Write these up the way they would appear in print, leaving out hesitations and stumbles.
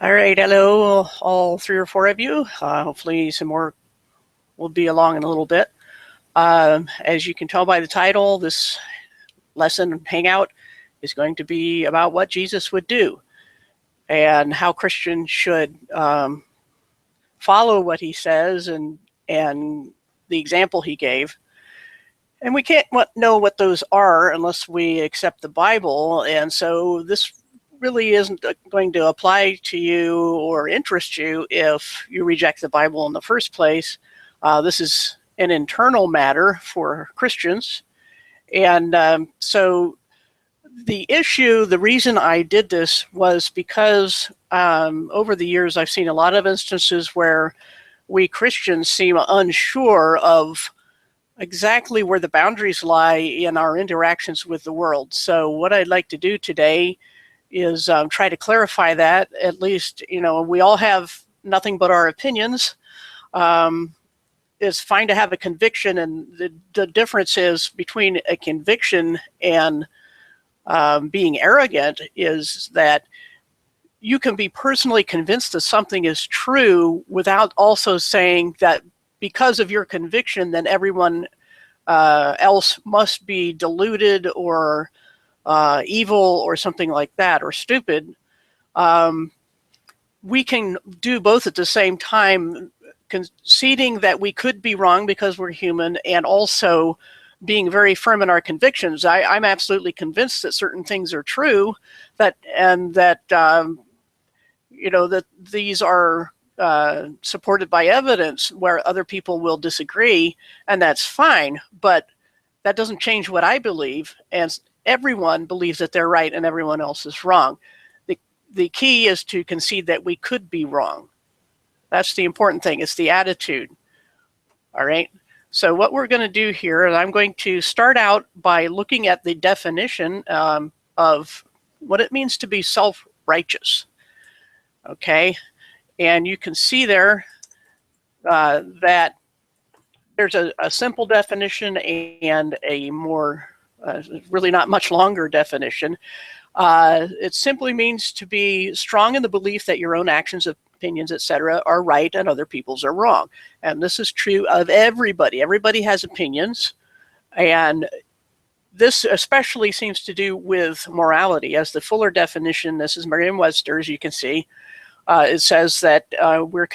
All right, hello, all three or four of you. Hopefully some more will be along in a little bit. As you can tell by the title, this lesson hangout is going to be about what Jesus would do and how Christians should follow what he says and the example he gave. And we can't know what those are unless we accept the Bible, and so this really isn't going to apply to you or interest you if you reject the Bible in the first place. This is an internal matter for Christians. And so the reason I did this was because over the years I've seen a lot of instances where we Christians seem unsure of exactly where the boundaries lie in our interactions with the world. So what I'd like to do today is try to clarify that. At least, we all have nothing but our opinions. It's fine to have a conviction, and the difference is between a conviction and being arrogant is that you can be personally convinced that something is true without also saying that because of your conviction, then everyone else must be deluded or evil or something like that, or stupid. We can do both at the same time, conceding that we could be wrong because we're human, and also being very firm in our convictions. I'm absolutely convinced that certain things are true, that these are supported by evidence, where other people will disagree, and that's fine, but that doesn't change what I believe, and everyone believes that they're right and everyone else is wrong. The key is to concede that we could be wrong. That's the important thing. It's the attitude. All right. So what we're going to do here, and I'm going to start out by looking at the definition of what it means to be self-righteous. Okay. And you can see there that there's a simple definition and a more really not much longer definition. It simply means to be strong in the belief that your own actions, opinions, etc., are right and other people's are wrong. And this is true of everybody. Everybody has opinions, and this especially seems to do with morality. As the fuller definition, this is Merriam-Webster's, you can see, it says that we're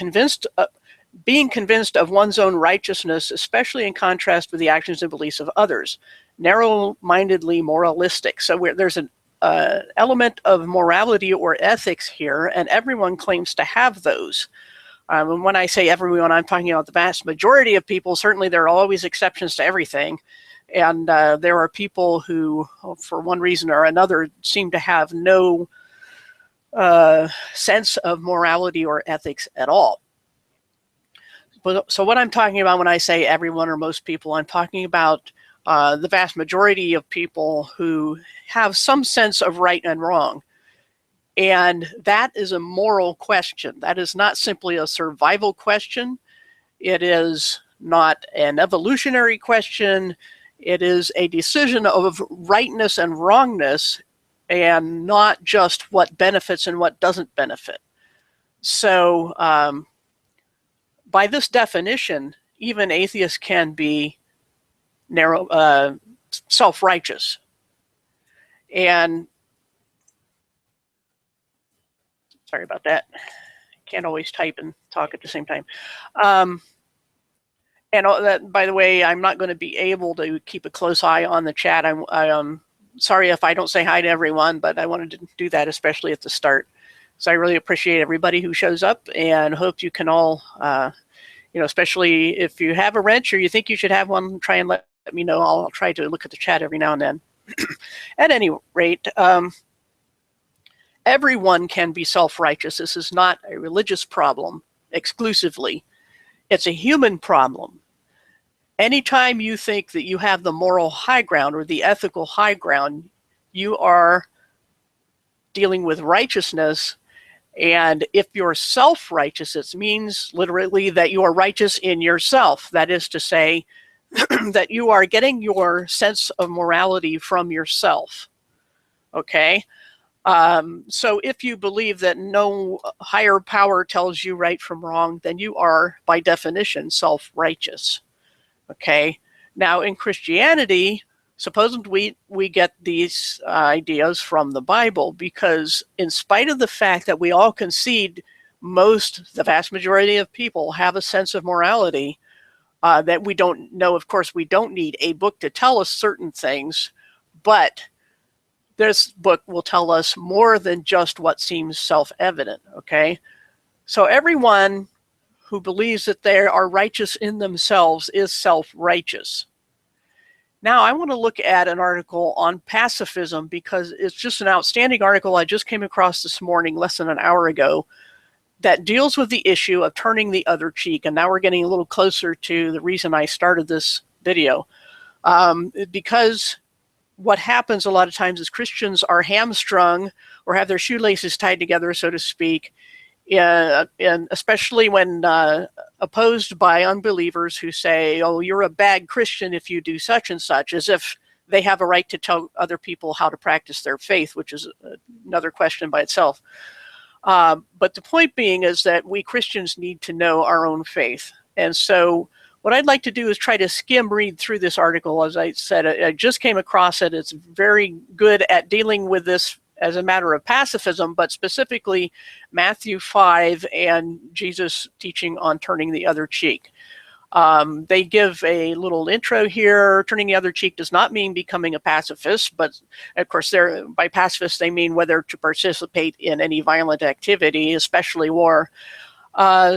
being convinced of one's own righteousness, especially in contrast with the actions and beliefs of others. Narrow-mindedly moralistic. So there's an element of morality or ethics here, and everyone claims to have those. And when I say everyone, I'm talking about the vast majority of people. Certainly there are always exceptions to everything, and there are people who, for one reason or another, seem to have no sense of morality or ethics at all. So what I'm talking about when I say everyone or most people, I'm talking about the vast majority of people who have some sense of right and wrong. And that is a moral question. That is not simply a survival question. It is not an evolutionary question. It is a decision of rightness and wrongness, and not just what benefits and what doesn't benefit. So by this definition, even atheists can be self-righteous. And sorry about that. Can't always type and talk at the same time. And that, by the way, I'm not going to be able to keep a close eye on the chat. I'm sorry if I don't say hi to everyone, but I wanted to do that especially at the start. So I really appreciate everybody who shows up, and hope you can all, especially if you have a wrench or you think you should have one, try and let me know. I'll try to look at the chat every now and then. At any rate, everyone can be self-righteous. This is not a religious problem exclusively. It's a human problem. Anytime you think that you have the moral high ground or the ethical high ground, you are dealing with righteousness. And if you're self-righteous, it means literally that you are righteous in yourself. That is to say, that you are getting your sense of morality from yourself. Okay? So if you believe that no higher power tells you right from wrong, then you are, by definition, self-righteous. Okay? Now, in Christianity, supposedly we get these ideas from the Bible, because in spite of the fact that we all concede the vast majority of people have a sense of morality, that we don't know, of course, we don't need a book to tell us certain things, but this book will tell us more than just what seems self-evident, okay? So everyone who believes that they are righteous in themselves is self-righteous. Now I want to look at an article on pacifism, because it's just an outstanding article I just came across this morning, less than an hour ago, that deals with the issue of turning the other cheek. And now we're getting a little closer to the reason I started this video. Because what happens a lot of times is Christians are hamstrung or have their shoelaces tied together, so to speak, and especially when opposed by unbelievers who say, oh, you're a bad Christian if you do such and such, as if they have a right to tell other people how to practice their faith, which is another question by itself. But the point being is that we Christians need to know our own faith. And so what I'd like to do is try to read through this article. As I said, I just came across it. It's very good at dealing with this as a matter of pacifism, but specifically Matthew 5 and Jesus' teaching on turning the other cheek. They give a little intro here. Turning the other cheek does not mean becoming a pacifist, but of course, by pacifist, they mean whether to participate in any violent activity, especially war.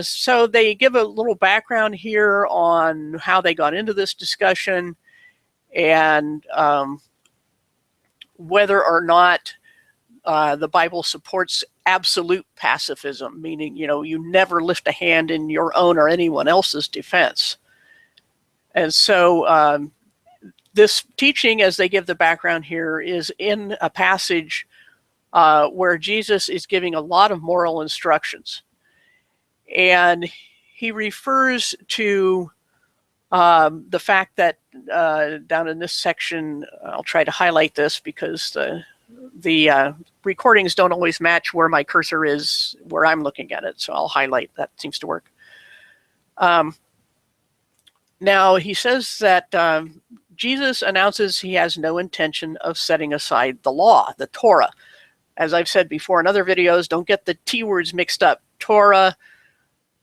So they give a little background here on how they got into this discussion, and whether or not the Bible supports absolute pacifism, meaning, you never lift a hand in your own or anyone else's defense. And so this teaching, as they give the background here, is in a passage where Jesus is giving a lot of moral instructions. And he refers to the fact that down in this section, I'll try to highlight this because the recordings don't always match where my cursor is, where I'm looking at it. So I'll highlight. That seems to work. Now, he says that Jesus announces he has no intention of setting aside the law, the Torah. As I've said before in other videos, don't get the T words mixed up. Torah,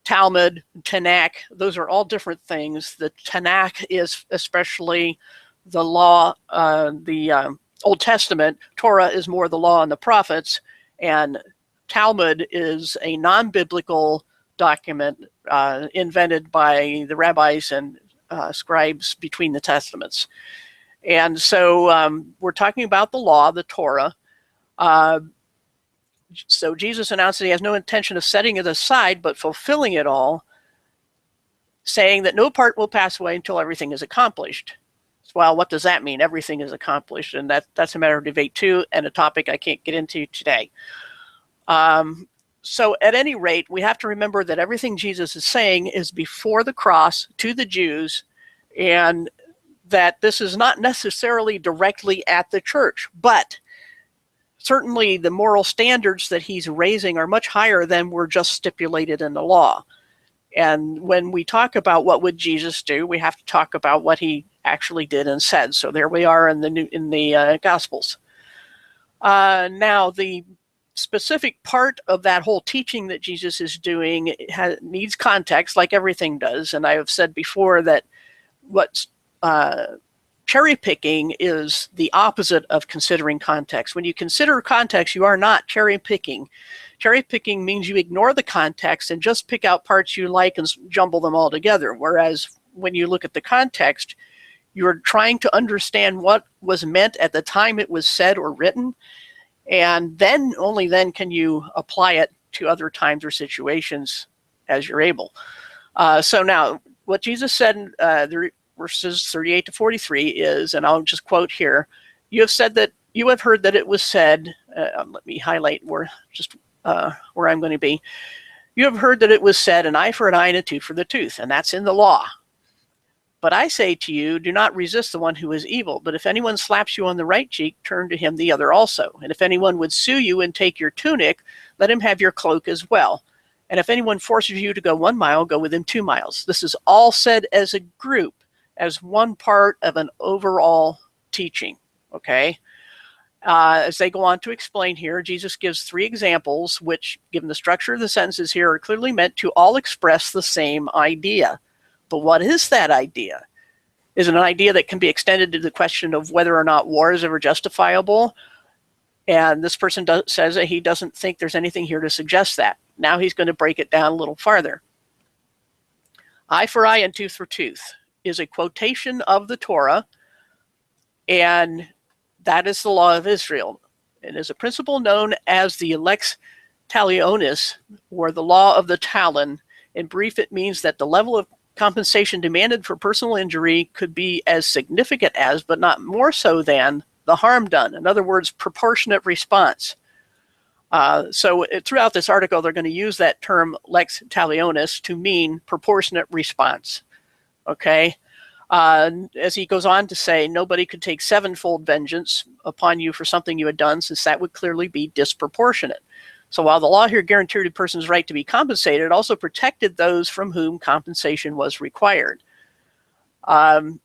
Talmud, Tanakh, those are all different things. The Tanakh is especially the law, the Old Testament. Torah is more the law and the prophets, and Talmud is a non-biblical document invented by the rabbis and scribes between the testaments. And so we're talking about the law, the Torah. So Jesus announced that he has no intention of setting it aside, but fulfilling it all, saying that no part will pass away until everything is accomplished. Well, what does that mean? Everything is accomplished, and that's a matter of debate too, and a topic I can't get into today. So at any rate, we have to remember that everything Jesus is saying is before the cross to the Jews, and that this is not necessarily directly at the church, but certainly the moral standards that he's raising are much higher than were just stipulated in the law. And when we talk about what would Jesus do, we have to talk about what he actually did and said. So there we are in the Gospels. Now, the specific part of that whole teaching that Jesus is doing needs context, like everything does. And I have said before that what's cherry picking is the opposite of considering context. When you consider context, you are not cherry picking. Cherry picking means you ignore the context and just pick out parts you like and jumble them all together. Whereas when you look at the context, you're trying to understand what was meant at the time it was said or written, and then only then can you apply it to other times or situations as you're able. So now, what Jesus said in verses 38 to 43 is, and I'll just quote here, you have heard that it was said, let me highlight where I'm going to be. You have heard that it was said, an eye for an eye and a tooth for the tooth, and that's in the law. But I say to you, do not resist the one who is evil. But if anyone slaps you on the right cheek, turn to him the other also. And if anyone would sue you and take your tunic, let him have your cloak as well. And if anyone forces you to go 1 mile, go with him 2 miles. This is all said as a group, as one part of an overall teaching, okay? As they go on to explain here, Jesus gives 3 examples, which, given the structure of the sentences here, are clearly meant to all express the same idea. But what is that idea? Is it an idea that can be extended to the question of whether or not war is ever justifiable? And this person says that he doesn't think there's anything here to suggest that. Now he's going to break it down a little farther. Eye for eye and tooth for tooth is a quotation of the Torah, and that is the law of Israel. It is a principle known as the lex talionis, or the law of the talon. In brief, it means that the level of compensation demanded for personal injury could be as significant as, but not more so than, the harm done. In other words, proportionate response. So throughout this article, they're going to use that term lex talionis to mean proportionate response. Okay? As he goes on to say, nobody could take 7-fold vengeance upon you for something you had done, since that would clearly be disproportionate. So while the law here guaranteed a person's right to be compensated, it also protected those from whom compensation was required. And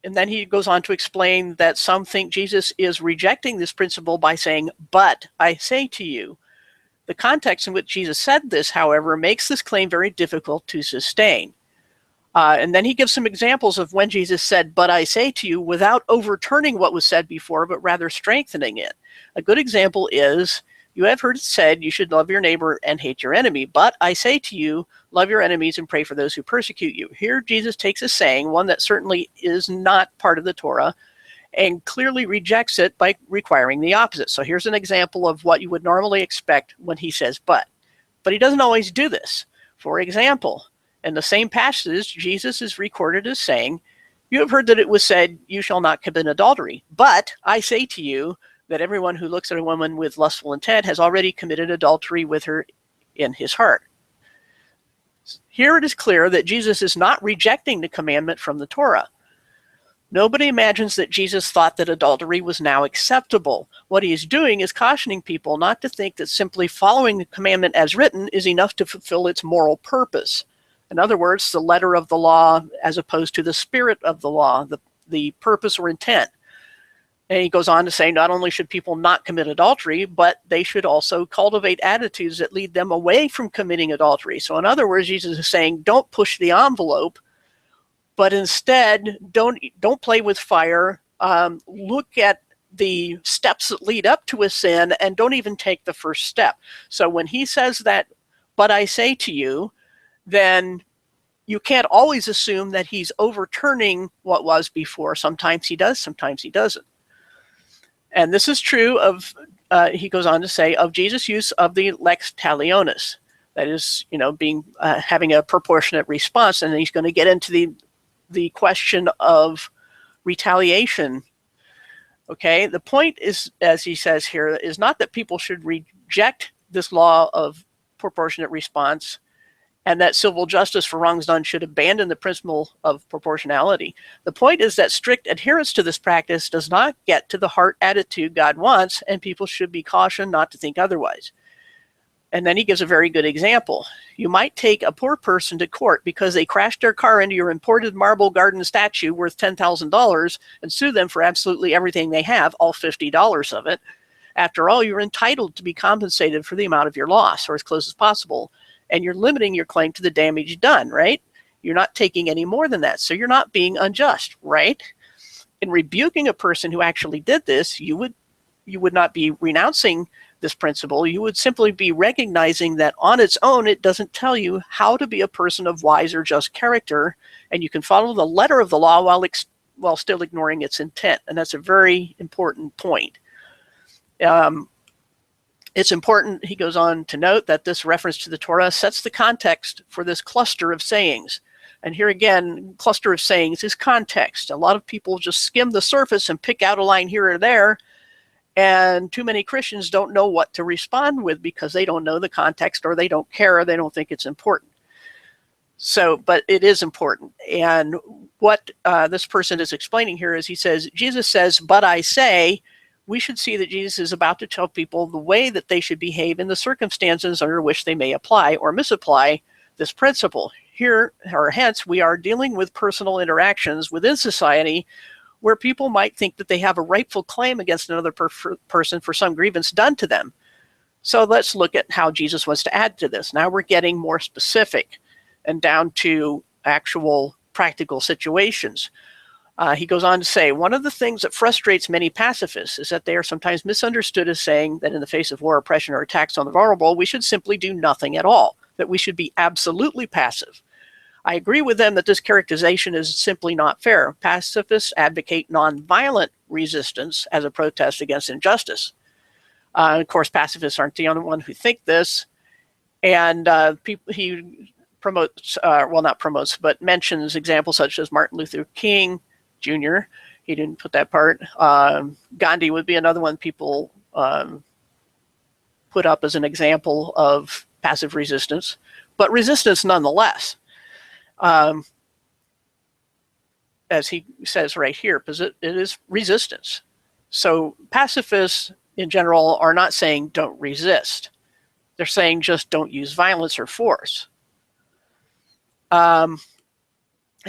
then he goes on to explain that some think Jesus is rejecting this principle by saying, but I say to you. The context in which Jesus said this, however, makes this claim very difficult to sustain. And then he gives some examples of when Jesus said, but I say to you, without overturning what was said before, but rather strengthening it. A good example is, you have heard it said, you should love your neighbor and hate your enemy. But I say to you, love your enemies and pray for those who persecute you. Here Jesus takes a saying, one that certainly is not part of the Torah, and clearly rejects it by requiring the opposite. So here's an example of what you would normally expect when he says but. But he doesn't always do this. For example, in the same passage, Jesus is recorded as saying, you have heard that it was said, you shall not commit adultery. But I say to you that everyone who looks at a woman with lustful intent has already committed adultery with her in his heart. Here it is clear that Jesus is not rejecting the commandment from the Torah. Nobody imagines that Jesus thought that adultery was now acceptable. What he is doing is cautioning people not to think that simply following the commandment as written is enough to fulfill its moral purpose. In other words, the letter of the law as opposed to the spirit of the law, the purpose or intent. And he goes on to say, not only should people not commit adultery, but they should also cultivate attitudes that lead them away from committing adultery. So in other words, Jesus is saying, don't push the envelope, but instead, don't play with fire. Look at the steps that lead up to a sin and don't even take the first step. So when he says that, but I say to you, then you can't always assume that he's overturning what was before. Sometimes he does, sometimes he doesn't. And this is true of, he goes on to say, of Jesus' use of the lex talionis. That is, having a proportionate response. And then he's going to get into the question of retaliation. Okay, the point is, as he says here, is not that people should reject this law of proportionate response and that civil justice for wrongs done should abandon the principle of proportionality. The point is that strict adherence to this practice does not get to the heart attitude God wants, and people should be cautioned not to think otherwise. And then he gives a very good example. You might take a poor person to court because they crashed their car into your imported marble garden statue worth $10,000 and sue them for absolutely everything they have, all $50 of it. After all, you're entitled to be compensated for the amount of your loss, or as close as possible. And you're limiting your claim to the damage done, right? You're not taking any more than that. So you're not being unjust, right? In rebuking a person who actually did this, you would not be renouncing this principle. You would simply be recognizing that on its own, it doesn't tell you how to be a person of wise or just character, and you can follow the letter of the law while still ignoring its intent. And that's a very important point. It's important, he goes on to note, that this reference to the Torah sets the context for this cluster of sayings. And here again, cluster of sayings is context. A lot of people just skim the surface and pick out a line here or there, and too many Christians don't know what to respond with because they don't know the context, or they don't care, or they don't think it's important. So, but it is important. And what this person is explaining here is he says, Jesus says, but I say, we should see that Jesus is about to tell people the way that they should behave in the circumstances under which they may apply or misapply this principle. Here, or hence, we are dealing with personal interactions within society where people might think that they have a rightful claim against another person for some grievance done to them. So let's look at how Jesus wants to add to this. Now we're getting more specific and down to actual practical situations. He goes on to say, one of the things that frustrates many pacifists is that they are sometimes misunderstood as saying that in the face of war, oppression, or attacks on the vulnerable, we should simply do nothing at all, that we should be absolutely passive. I agree with them that this characterization is simply not fair. Pacifists advocate nonviolent resistance as a protest against injustice. Of course, pacifists aren't the only one who think this. And he promotes, well, not promotes, but mentions examples such as Martin Luther King Jr. He didn't put that part. Gandhi would be another one people put up as an example of passive resistance, but resistance nonetheless. As he says right here, it is resistance. So pacifists in general are not saying don't resist. They're saying just don't use violence or force. And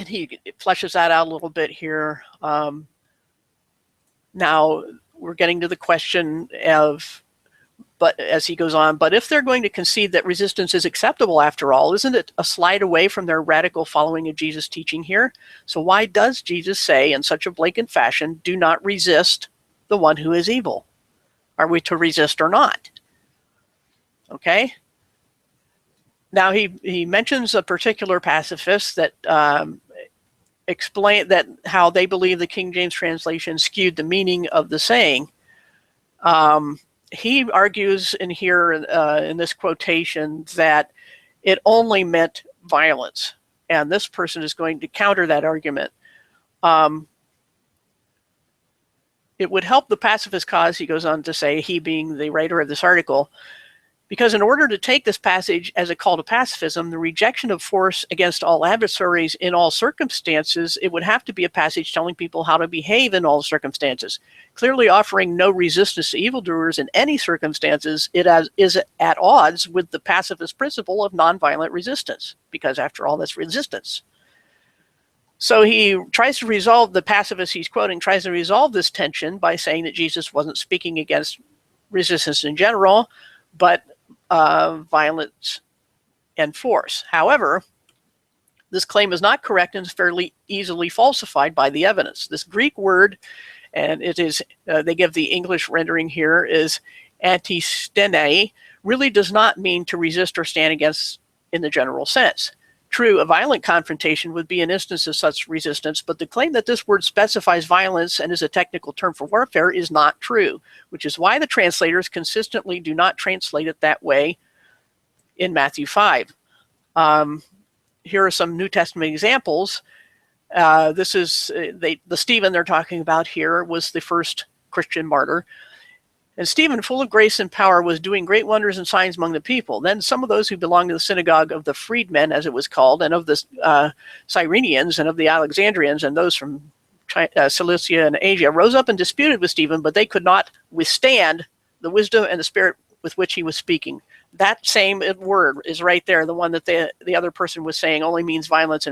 he fleshes that out a little bit here. Now we're getting to the question of, but as he goes on, but if they're going to concede that resistance is acceptable after all, isn't it a slide away from their radical following of Jesus' teaching here? So why does Jesus say in such a blatant fashion, do not resist the one who is evil? Are we to resist or not? Okay. Now he mentions a particular pacifist that explain that how they believe the King James translation skewed the meaning of the saying. He argues in here in this quotation that it only meant violence, and this person is going to counter that argument. It would help the pacifist cause, he goes on to say, he being the writer of this article, because in order to take this passage as a call to pacifism, the rejection of force against all adversaries in all circumstances, it would have to be a passage telling people how to behave in all circumstances. Clearly offering no resistance to evildoers in any circumstances, it is at odds with the pacifist principle of nonviolent resistance, because after all, that's resistance. So he tries to resolve, the pacifist he's quoting tries to resolve this tension by saying that Jesus wasn't speaking against resistance in general, but violence and force. However, this claim is not correct and is fairly easily falsified by the evidence. This Greek word, and it is, they give the English rendering here, is antistene, really does not mean to resist or stand against in the general sense. True, a violent confrontation would be an instance of such resistance, but the claim that this word specifies violence and is a technical term for warfare is not true, which is why the translators consistently do not translate it that way in Matthew 5. Here are some New Testament examples. This is, the Stephen they're talking about here was the first Christian martyr. And Stephen, full of grace and power, was doing great wonders and signs among the people. Then some of those who belonged to the synagogue of the freedmen, as it was called, and of the Cyrenians and of the Alexandrians and those from Cilicia and Asia, rose up and disputed with Stephen, but they could not withstand the wisdom and the spirit with which he was speaking. That same word is right there. The one that the other person was saying only means violence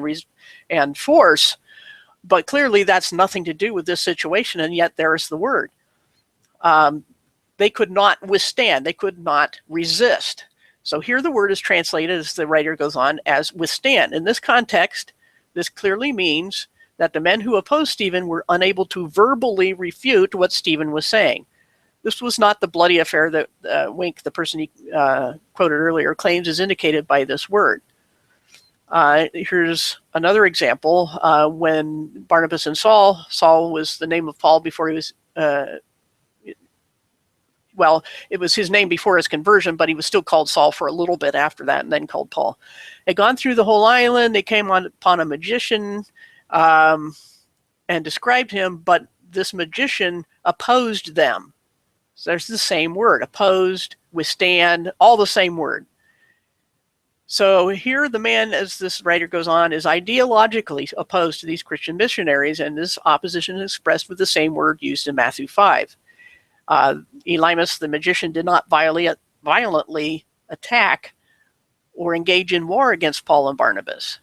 and force. But clearly that's nothing to do with this situation, and yet there's the word. They could not withstand. They could not resist. So here the word is translated, as the writer goes on, as withstand. In this context, this clearly means that the men who opposed Stephen were unable to verbally refute what Stephen was saying. This was not the bloody affair that Wink, the person he quoted earlier, claims is indicated by this word. Here's another example. When Barnabas and Saul was the name of Paul before he was well, it was his name before his conversion, but he was still called Saul for a little bit after that and then called Paul. They'd gone through the whole island. They came upon a magician and described him, but this magician opposed them. So there's the same word, opposed, withstand, all the same word. So here the man, as this writer goes on, is ideologically opposed to these Christian missionaries, and this opposition is expressed with the same word used in Matthew 5. Elymas, the magician, did not violently attack or engage in war against Paul and Barnabas.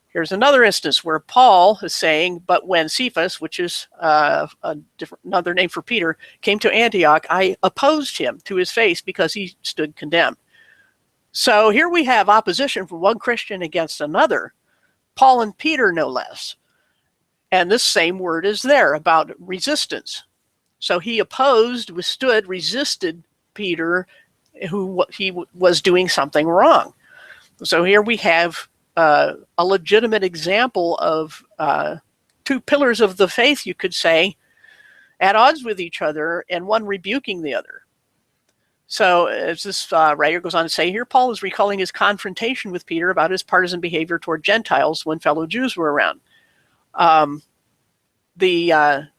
Here's another instance where Paul is saying, but when Cephas, which is another name for Peter, came to Antioch, I opposed him to his face because he stood condemned. So here we have opposition from one Christian against another, Paul and Peter no less. And this same word is there about resistance. So he opposed, withstood, resisted Peter, who he was doing something wrong. So here we have a legitimate example of two pillars of the faith, you could say, at odds with each other, and one rebuking the other. So as this writer goes on to say here, Paul is recalling his confrontation with Peter about his partisan behavior toward Gentiles when fellow Jews were around. The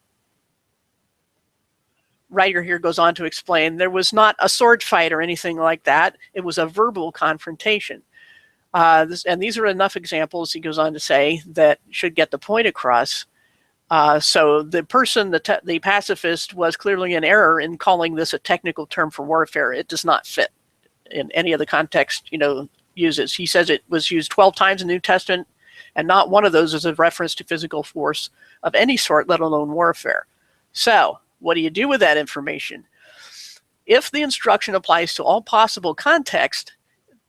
writer here goes on to explain there was not a sword fight or anything like that. It was a verbal confrontation. And these are enough examples, he goes on to say, that should get the point across. So the person, the pacifist, was clearly in error in calling this a technical term for warfare. It does not fit in any of the context, uses. He says it was used 12 times in the New Testament, and not one of those is a reference to physical force of any sort, let alone warfare. So what do you do with that information? If the instruction applies to all possible context,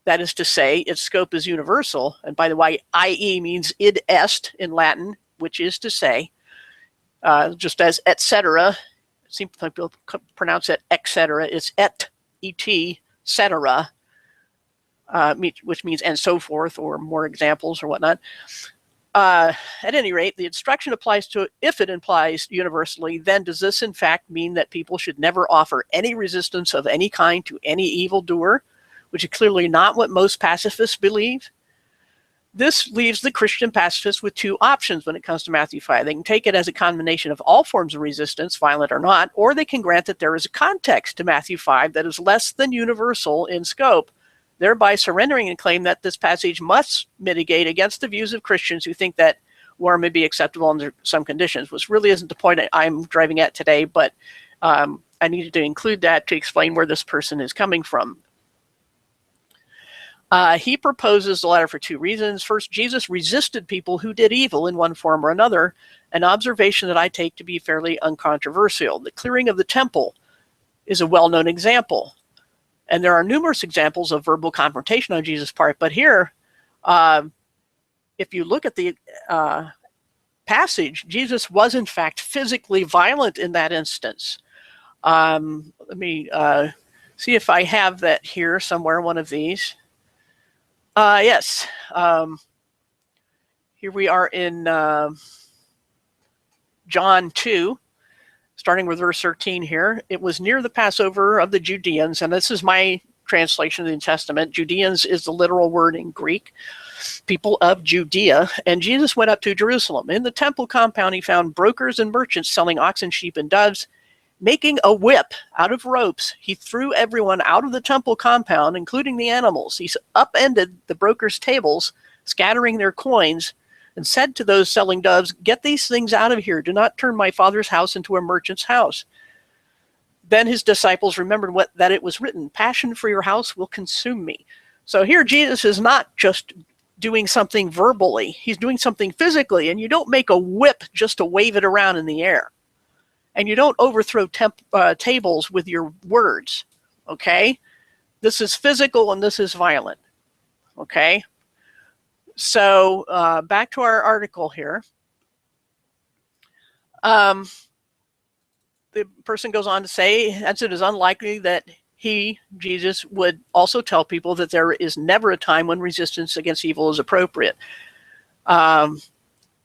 that is to say, its scope is universal, and by the way, i.e. means id est in Latin, which is to say, just as et cetera, it seems like people pronounce it et cetera, it's et cetera, which means and so forth, or more examples or whatnot. At any rate, the instruction applies to it. If it implies universally, then does this in fact mean that people should never offer any resistance of any kind to any evildoer, which is clearly not what most pacifists believe? This leaves the Christian pacifists with two options when it comes to Matthew 5. They can take it as a condemnation of all forms of resistance, violent or not, or they can grant that there is a context to Matthew 5 that is less than universal in scope, thereby surrendering and claim that this passage must mitigate against the views of Christians who think that war may be acceptable under some conditions, which really isn't the point I'm driving at today, but I needed to include that to explain where this person is coming from. He proposes the latter for two reasons. First, Jesus resisted people who did evil in one form or another, an observation that I take to be fairly uncontroversial. The clearing of the temple is a well-known example. And there are numerous examples of verbal confrontation on Jesus' part. But here, if you look at the passage, Jesus was in fact physically violent in that instance. Let me see if I have that here somewhere, one of these. Yes. Here we are in John 2. Starting with verse 13 here, it was near the Passover of the Judeans, and this is my translation of the New Testament. Judeans is the literal word in Greek, people of Judea, and Jesus went up to Jerusalem. In the temple compound, he found brokers and merchants selling oxen, sheep, and doves. Making a whip out of ropes, he threw everyone out of the temple compound, including the animals. He upended the brokers' tables, scattering their coins, and said to those selling doves, "Get these things out of here. Do not turn my Father's house into a merchant's house." Then his disciples remembered that it was written, "Passion for your house will consume me." So here Jesus is not just doing something verbally. He's doing something physically, and you don't make a whip just to wave it around in the air. And you don't overthrow tables with your words, okay? This is physical and this is violent, okay? So back to our article here. The person goes on to say, hence it is unlikely that he, Jesus, would also tell people that there is never a time when resistance against evil is appropriate.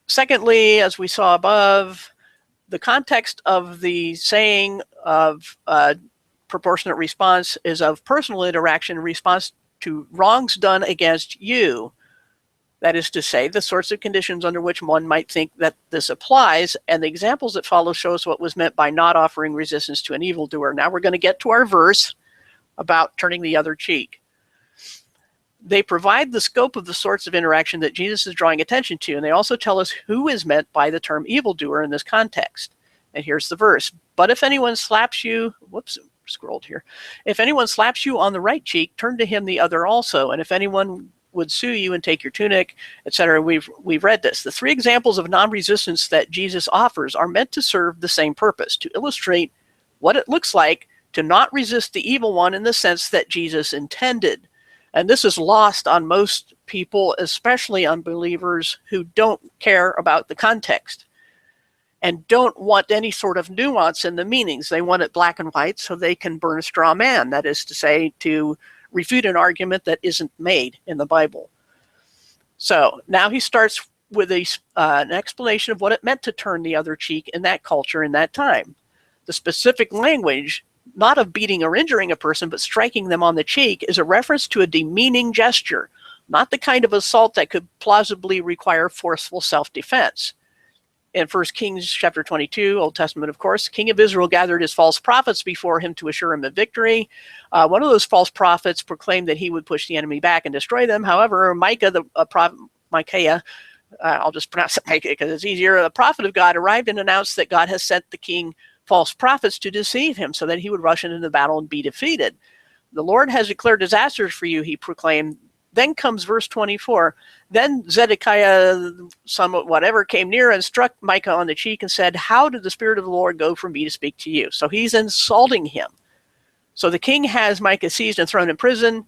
Secondly, as we saw above, the context of the saying of proportionate response is of personal interaction in response to wrongs done against you. That is to say, the sorts of conditions under which one might think that this applies, and the examples that follow show us what was meant by not offering resistance to an evildoer. Now we're going to get to our verse about turning the other cheek. They provide the scope of the sorts of interaction that Jesus is drawing attention to, and they also tell us who is meant by the term evildoer in this context. And here's the verse. But if anyone slaps you, whoops, scrolled here. If anyone slaps you on the right cheek, turn to him the other also. And if anyone would sue you and take your tunic, etc. We've read this. The three examples of non-resistance that Jesus offers are meant to serve the same purpose, to illustrate what it looks like to not resist the evil one in the sense that Jesus intended. And this is lost on most people, especially unbelievers who don't care about the context and don't want any sort of nuance in the meanings. They want it black and white so they can burn a straw man, that is to say, to refute an argument that isn't made in the Bible. So now he starts with an explanation of what it meant to turn the other cheek in that culture in that time. The specific language, not of beating or injuring a person, but striking them on the cheek, is a reference to a demeaning gesture, not the kind of assault that could plausibly require forceful self-defense. In 1 Kings chapter 22, Old Testament, of course, the king of Israel gathered his false prophets before him to assure him of victory. One of those false prophets proclaimed that he would push the enemy back and destroy them. However, Micaiah, I'll just pronounce it Micaiah because it's easier, the prophet of God arrived and announced that God has sent the king false prophets to deceive him so that he would rush into the battle and be defeated. The Lord has declared disasters for you, he proclaimed. Then comes verse 24. Then Zedekiah, somewhat whatever, came near and struck Micah on the cheek and said, how did the Spirit of the Lord go from me to speak to you? So he's insulting him. So the king has Micah seized and thrown in prison.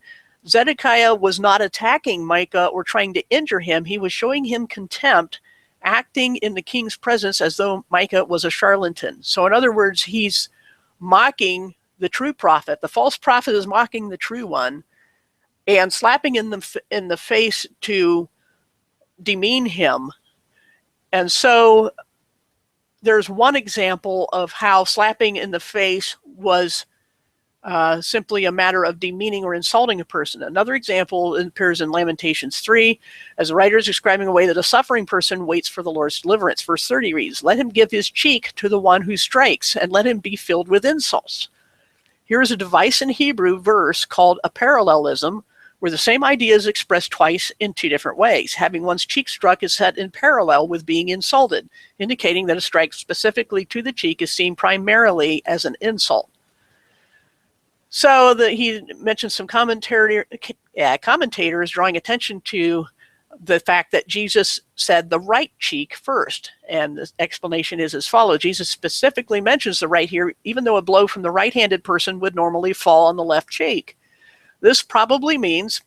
Zedekiah was not attacking Micah or trying to injure him. He was showing him contempt, acting in the king's presence as though Micah was a charlatan. So in other words, he's mocking the true prophet. The false prophet is mocking the true one and slapping in the face to demean him. And so there's one example of how slapping in the face was simply a matter of demeaning or insulting a person. Another example appears in Lamentations 3, as the writer is describing a way that a suffering person waits for the Lord's deliverance. Verse 30 reads, let him give his cheek to the one who strikes, and let him be filled with insults. Here is a device in Hebrew verse called a parallelism, where the same idea is expressed twice in two different ways. Having one's cheek struck is set in parallel with being insulted, indicating that a strike specifically to the cheek is seen primarily as an insult. So he mentions some commentators drawing attention to the fact that Jesus said the right cheek first. And the explanation is as follows. Jesus specifically mentions the right here, even though a blow from the right-handed person would normally fall on the left cheek. This probably means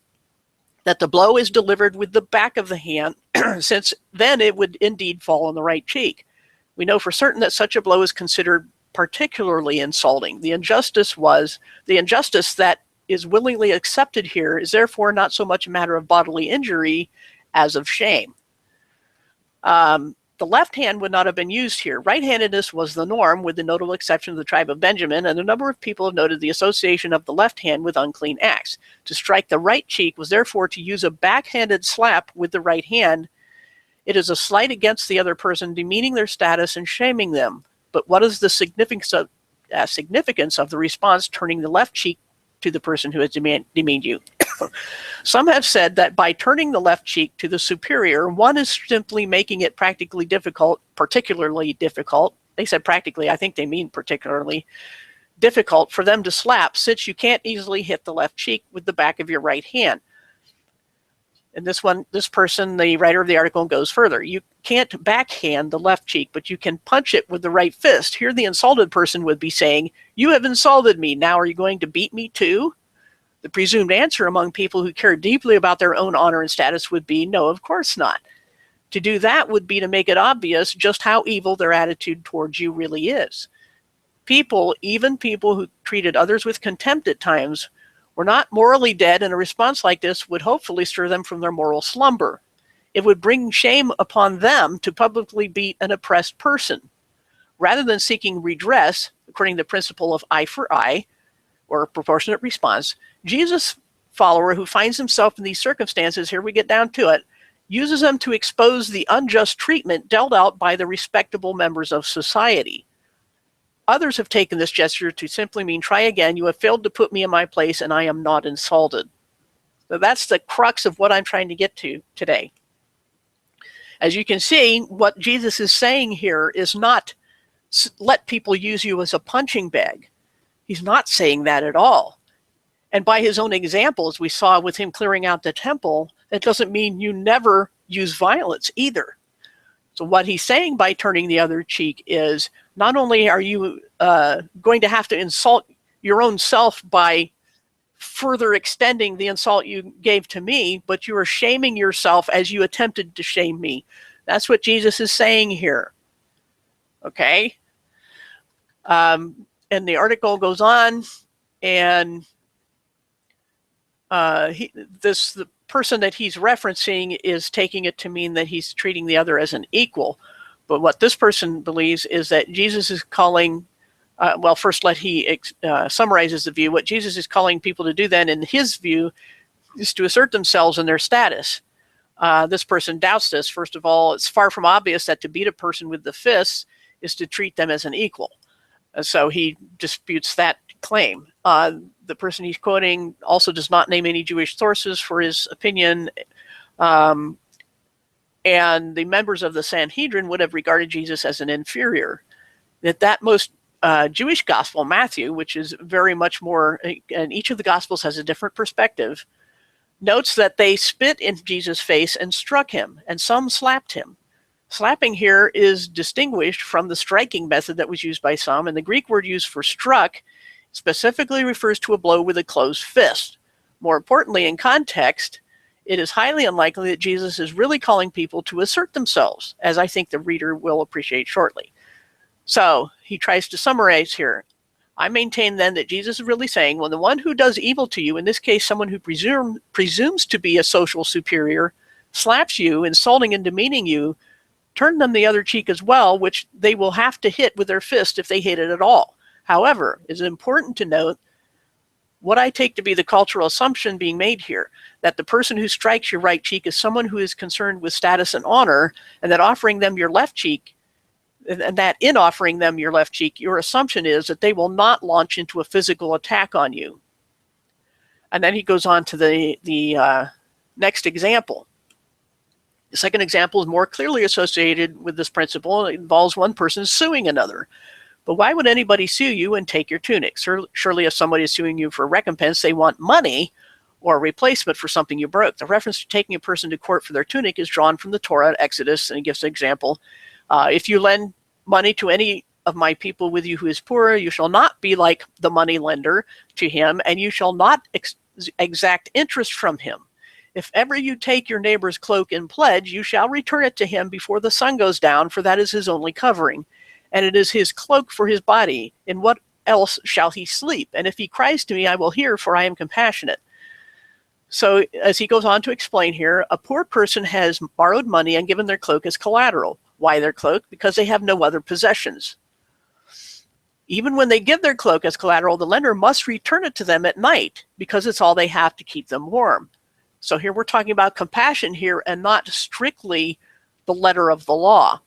that the blow is delivered with the back of the hand, since then it would indeed fall on the right cheek. We know for certain that such a blow is considered particularly insulting. The injustice that is willingly accepted here is therefore not so much a matter of bodily injury as of shame. The left hand would not have been used here. Right-handedness was the norm, with the notable exception of the tribe of Benjamin, and a number of people have noted the association of the left hand with unclean acts. To strike the right cheek was therefore to use a backhanded slap with the right hand. It is a slight against the other person, demeaning their status and shaming them. But what is the significance of the response turning the left cheek to the person who has demeaned you? Some have said that by turning the left cheek to the superior, one is simply making it particularly difficult. They said practically, I think they mean particularly difficult for them to slap, since you can't easily hit the left cheek with the back of your right hand. And this person, the writer of the article, goes further. You can't backhand the left cheek, but you can punch it with the right fist. Here the insulted person would be saying, you have insulted me. Now are you going to beat me too? The presumed answer among people who care deeply about their own honor and status would be, no, of course not. To do that would be to make it obvious just how evil their attitude towards you really is. People, even people who treated others with contempt at times, were not morally dead, and a response like this would hopefully stir them from their moral slumber. It would bring shame upon them to publicly beat an oppressed person. Rather than seeking redress, according to the principle of eye for eye, or a proportionate response, Jesus' follower who finds himself in these circumstances, here we get down to it, uses them to expose the unjust treatment dealt out by the respectable members of society. Others have taken this gesture to simply mean, try again, you have failed to put me in my place and I am not insulted. So that's the crux of what I'm trying to get to today. As you can see, what Jesus is saying here is not let people use you as a punching bag. He's not saying that at all. And by his own example, as we saw with him clearing out the temple, that doesn't mean you never use violence either. So what he's saying by turning the other cheek is not only are you going to have to insult your own self by further extending the insult you gave to me, but you are shaming yourself as you attempted to shame me. That's what Jesus is saying here. Okay? And the article goes on, and the person that he's referencing is taking it to mean that he's treating the other as an equal. But what this person believes is that Jesus is calling, well, first he summarizes the view. What Jesus is calling people to do then, in his view, is to assert themselves in their status. This person doubts this. First of all, it's far from obvious that to beat a person with the fists is to treat them as an equal. So he disputes that claim. The person he's quoting also does not name any Jewish sources for his opinion. And the members of the Sanhedrin would have regarded Jesus as an inferior. That most Jewish gospel, Matthew, which is very much more, and each of the gospels has a different perspective, notes that they spit in Jesus' face and struck him, and some slapped him. Slapping here is distinguished from the striking method that was used by some, and the Greek word used for struck specifically refers to a blow with a closed fist. More importantly, in context, it is highly unlikely that Jesus is really calling people to assert themselves, as I think the reader will appreciate shortly. So he tries to summarize here. I maintain then that Jesus is really saying, when the one who does evil to you, in this case someone who presumes to be a social superior, slaps you, insulting and demeaning you, turn them the other cheek as well, which they will have to hit with their fist if they hit it at all. However, it is important to note what I take to be the cultural assumption being made here, that the person who strikes your right cheek is someone who is concerned with status and honor, and that offering them your left cheek, and that in offering them your left cheek, your assumption is that they will not launch into a physical attack on you. And then he goes on to the next example. The second example is more clearly associated with this principle. It involves one person suing another. But why would anybody sue you and take your tunic? Surely if somebody is suing you for recompense, they want money or a replacement for something you broke. The reference to taking a person to court for their tunic is drawn from the Torah, Exodus, and he gives an example. If you lend money to any of my people with you who is poor, you shall not be like the money lender to him, and you shall not exact interest from him. If ever you take your neighbor's cloak in pledge, you shall return it to him before the sun goes down, for that is his only covering. And it is his cloak for his body. In what else shall he sleep? And if he cries to me, I will hear, for I am compassionate. So as he goes on to explain here, a poor person has borrowed money and given their cloak as collateral. Why their cloak? Because they have no other possessions. Even when they give their cloak as collateral, the lender must return it to them at night, because it's all they have to keep them warm. So here we're talking about compassion here, and not strictly the letter of the law.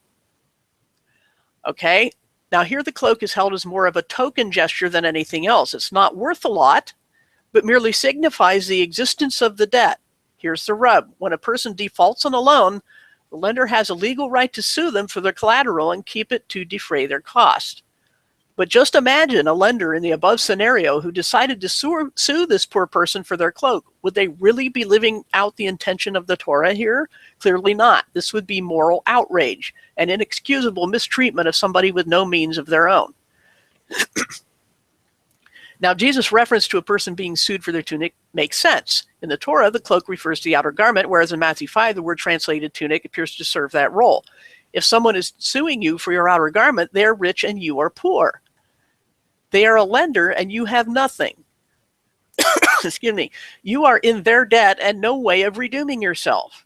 Okay, now here the cloak is held as more of a token gesture than anything else. It's not worth a lot, but merely signifies the existence of the debt. Here's the rub. When a person defaults on a loan, the lender has a legal right to sue them for their collateral and keep it to defray their cost. But just imagine a lender in the above scenario who decided to sue this poor person for their cloak. Would they really be living out the intention of the Torah here? Clearly not. This would be moral outrage and inexcusable mistreatment of somebody with no means of their own. Now, Jesus' reference to a person being sued for their tunic makes sense. In the Torah, the cloak refers to the outer garment, whereas in Matthew 5, the word translated tunic appears to serve that role. If someone is suing you for your outer garment, they're rich and you are poor. They are a lender and you have nothing. Excuse me. You are in their debt and no way of redeeming yourself.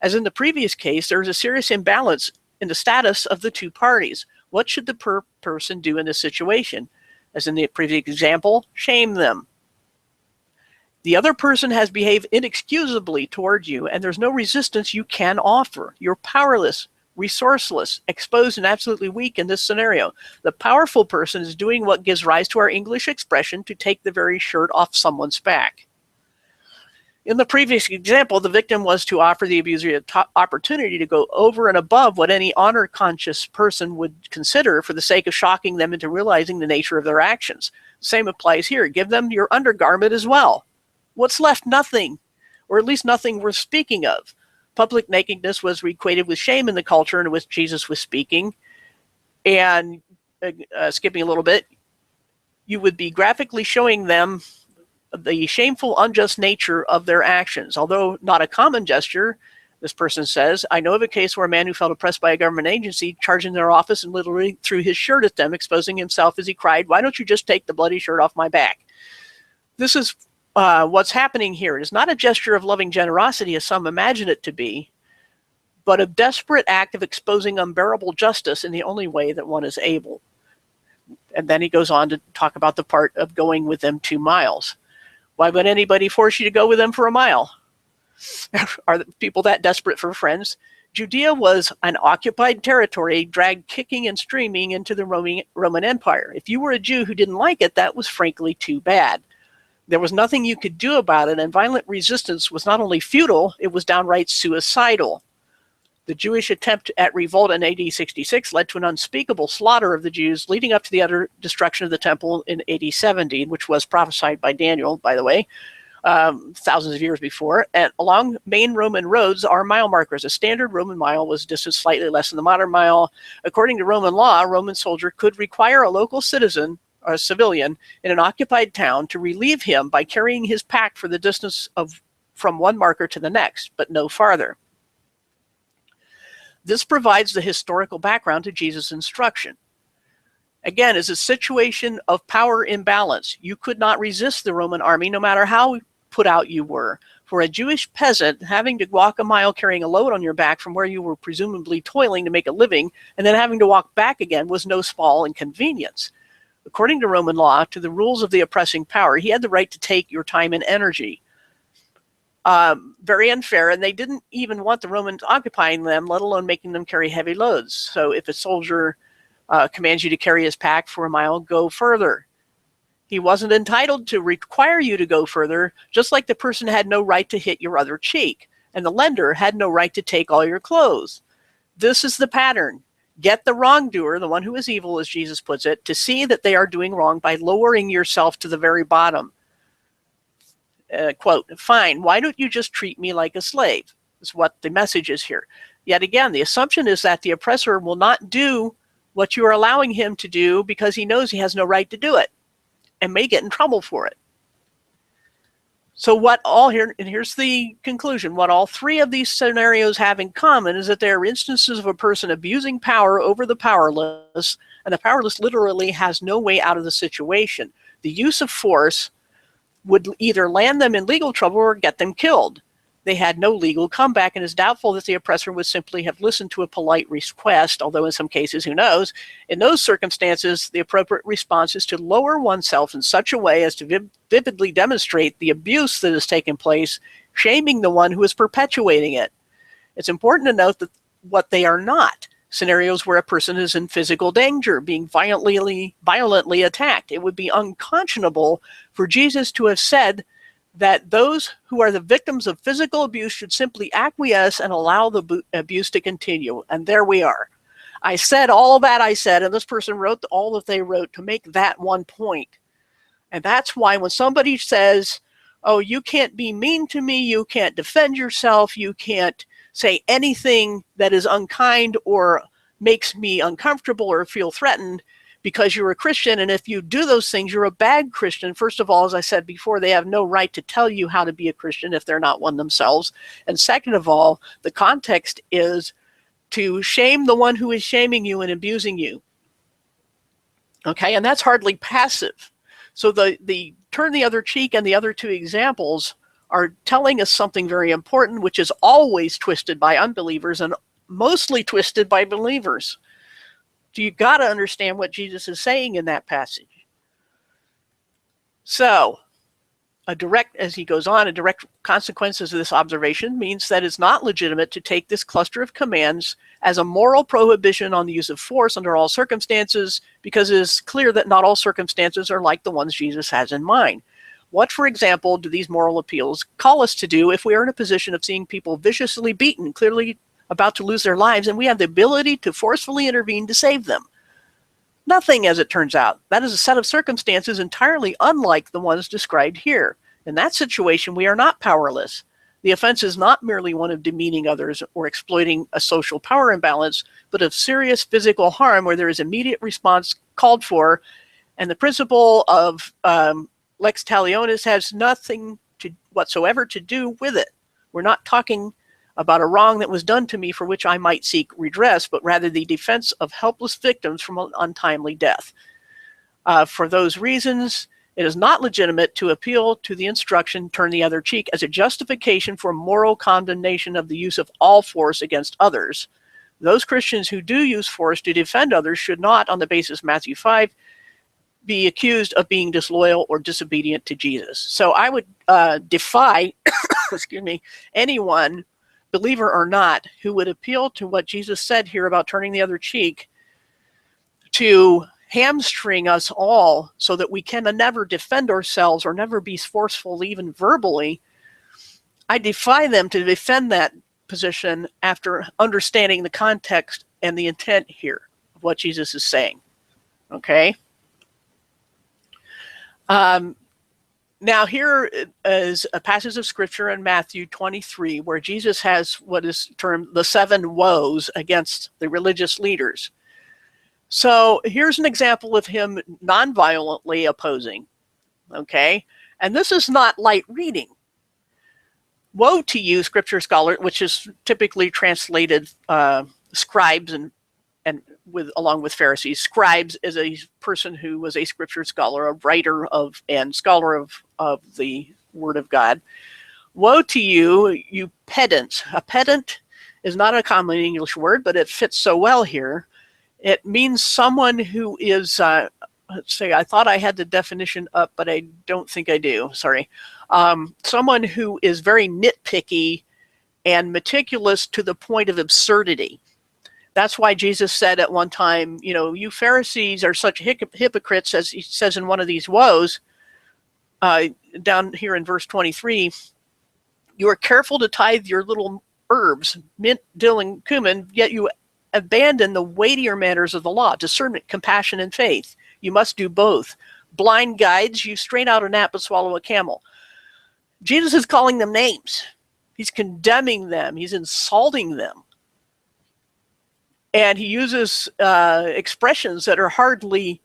As in the previous case, there is a serious imbalance in the status of the two parties. What should the person do in this situation? As in the previous example, shame them. The other person has behaved inexcusably toward you, and there's no resistance you can offer. You're powerless, resourceless, exposed, and absolutely weak in this scenario. The powerful person is doing what gives rise to our English expression to take the very shirt off someone's back. In the previous example, the victim was to offer the abuser an opportunity to go over and above what any honor-conscious person would consider for the sake of shocking them into realizing the nature of their actions. Same applies here. Give them your undergarment as well. What's left? Nothing, or at least nothing worth speaking of. Public nakedness was equated with shame in the culture in which Jesus was speaking. And skipping a little bit, you would be graphically showing them the shameful, unjust nature of their actions. Although not a common gesture, this person says, I know of a case where a man who felt oppressed by a government agency charged in their office and literally threw his shirt at them, exposing himself as he cried, why don't you just take the bloody shirt off my back? This is what's happening here. It is not a gesture of loving generosity as some imagine it to be, but a desperate act of exposing unbearable justice in the only way that one is able. And then he goes on to talk about the part of going with them 2 miles. Why would anybody force you to go with them for a mile? Are the people that desperate for friends? Judea was an occupied territory dragged kicking and streaming into the Roman Empire. If you were a Jew who didn't like it, that was frankly too bad. There was nothing you could do about it, and violent resistance was not only futile, it was downright suicidal. The Jewish attempt at revolt in AD 66 led to an unspeakable slaughter of the Jews, leading up to the utter destruction of the temple in AD 70, which was prophesied by Daniel, by the way, thousands of years before. And along main Roman roads are mile markers. A standard Roman mile was distance slightly less than the modern mile. According to Roman law, a Roman soldier could require a local citizen or a civilian in an occupied town to relieve him by carrying his pack for the distance of from one marker to the next, but no farther. This provides the historical background to Jesus' instruction. Again, it's a situation of power imbalance. You could not resist the Roman army no matter how put out you were. For a Jewish peasant, having to walk a mile carrying a load on your back from where you were presumably toiling to make a living and then having to walk back again was no small inconvenience. According to Roman law, to the rules of the oppressing power, he had the right to take your time and energy. Very unfair, and they didn't even want the Romans occupying them, let alone making them carry heavy loads. So if a soldier commands you to carry his pack for a mile, go further. He wasn't entitled to require you to go further, just like the person had no right to hit your other cheek, and the lender had no right to take all your clothes. This is the pattern. Get the wrongdoer, the one who is evil, as Jesus puts it, to see that they are doing wrong by lowering yourself to the very bottom. Quote, fine, why don't you just treat me like a slave? Is what the message is here. Yet again, the assumption is that the oppressor will not do what you are allowing him to do because he knows he has no right to do it and may get in trouble for it. So what all here, and here's the conclusion, what all 3 of these scenarios have in common is that they are instances of a person abusing power over the powerless, and the powerless literally has no way out of the situation. The use of force would either land them in legal trouble or get them killed. They had no legal comeback, and it's doubtful that the oppressor would simply have listened to a polite request, although in some cases, who knows? In those circumstances, the appropriate response is to lower oneself in such a way as to vividly demonstrate the abuse that has taken place, shaming the one who is perpetuating it. It's important to note that what they are not. Scenarios where a person is in physical danger, being violently attacked. It would be unconscionable for Jesus to have said that those who are the victims of physical abuse should simply acquiesce and allow the abuse to continue. And there we are. I said all that I said, and this person wrote all that they wrote to make that one point. And that's why when somebody says, oh, you can't be mean to me, you can't defend yourself, you can't say anything that is unkind or makes me uncomfortable or feel threatened because you're a Christian, and if you do those things, you're a bad Christian. First of all, as I said before, they have no right to tell you how to be a Christian if they're not one themselves. And second of all, the context is to shame the one who is shaming you and abusing you. Okay, and that's hardly passive. So the turn the other cheek and the other 2 examples are telling us something very important, which is always twisted by unbelievers and mostly twisted by believers. So you got to understand what Jesus is saying in that passage. So, as he goes on, a direct consequences of this observation means that it's not legitimate to take this cluster of commands as a moral prohibition on the use of force under all circumstances, because it is clear that not all circumstances are like the ones Jesus has in mind. What, for example, do these moral appeals call us to do if we are in a position of seeing people viciously beaten, clearly about to lose their lives, and we have the ability to forcefully intervene to save them? Nothing, as it turns out. That is a set of circumstances entirely unlike the ones described here. In that situation, we are not powerless. The offense is not merely one of demeaning others or exploiting a social power imbalance, but of serious physical harm where there is immediate response called for, and the principle of lex talionis has nothing whatsoever to do with it. We're not talking about a wrong that was done to me for which I might seek redress, but rather the defense of helpless victims from an untimely death. For those reasons, it is not legitimate to appeal to the instruction, turn the other cheek, as a justification for moral condemnation of the use of all force against others. Those Christians who do use force to defend others should not, on the basis of Matthew 5, be accused of being disloyal or disobedient to Jesus. So I would defy, excuse me, anyone, believer or not, who would appeal to what Jesus said here about turning the other cheek to hamstring us all so that we can never defend ourselves or never be forceful, even verbally. I defy them to defend that position after understanding the context and the intent here of what Jesus is saying. Okay? Now here is a passage of scripture in Matthew 23 where Jesus has what is termed the 7 woes against the religious leaders. So here's an example of him non-violently opposing. Okay? And this is not light reading. Woe to you, scripture scholar, which is typically translated scribes and along with Pharisees. Scribes is a person who was a scripture scholar, a writer of and scholar of the Word of God. Woe to you, you pedants. A pedant is not a common English word, but it fits so well here. It means someone who is, let's see, I thought I had the definition up, but I don't think I do. Sorry. Someone who is very nitpicky and meticulous to the point of absurdity. That's why Jesus said at one time, you know, you Pharisees are such hypocrites, as he says in one of these woes, down here in verse 23, you are careful to tithe your little herbs, mint, dill, and cumin, yet you abandon the weightier matters of the law, discernment, compassion, and faith. You must do both. Blind guides, you strain out a gnat but swallow a camel. Jesus is calling them names. He's condemning them. He's insulting them. And he uses expressions that are hardly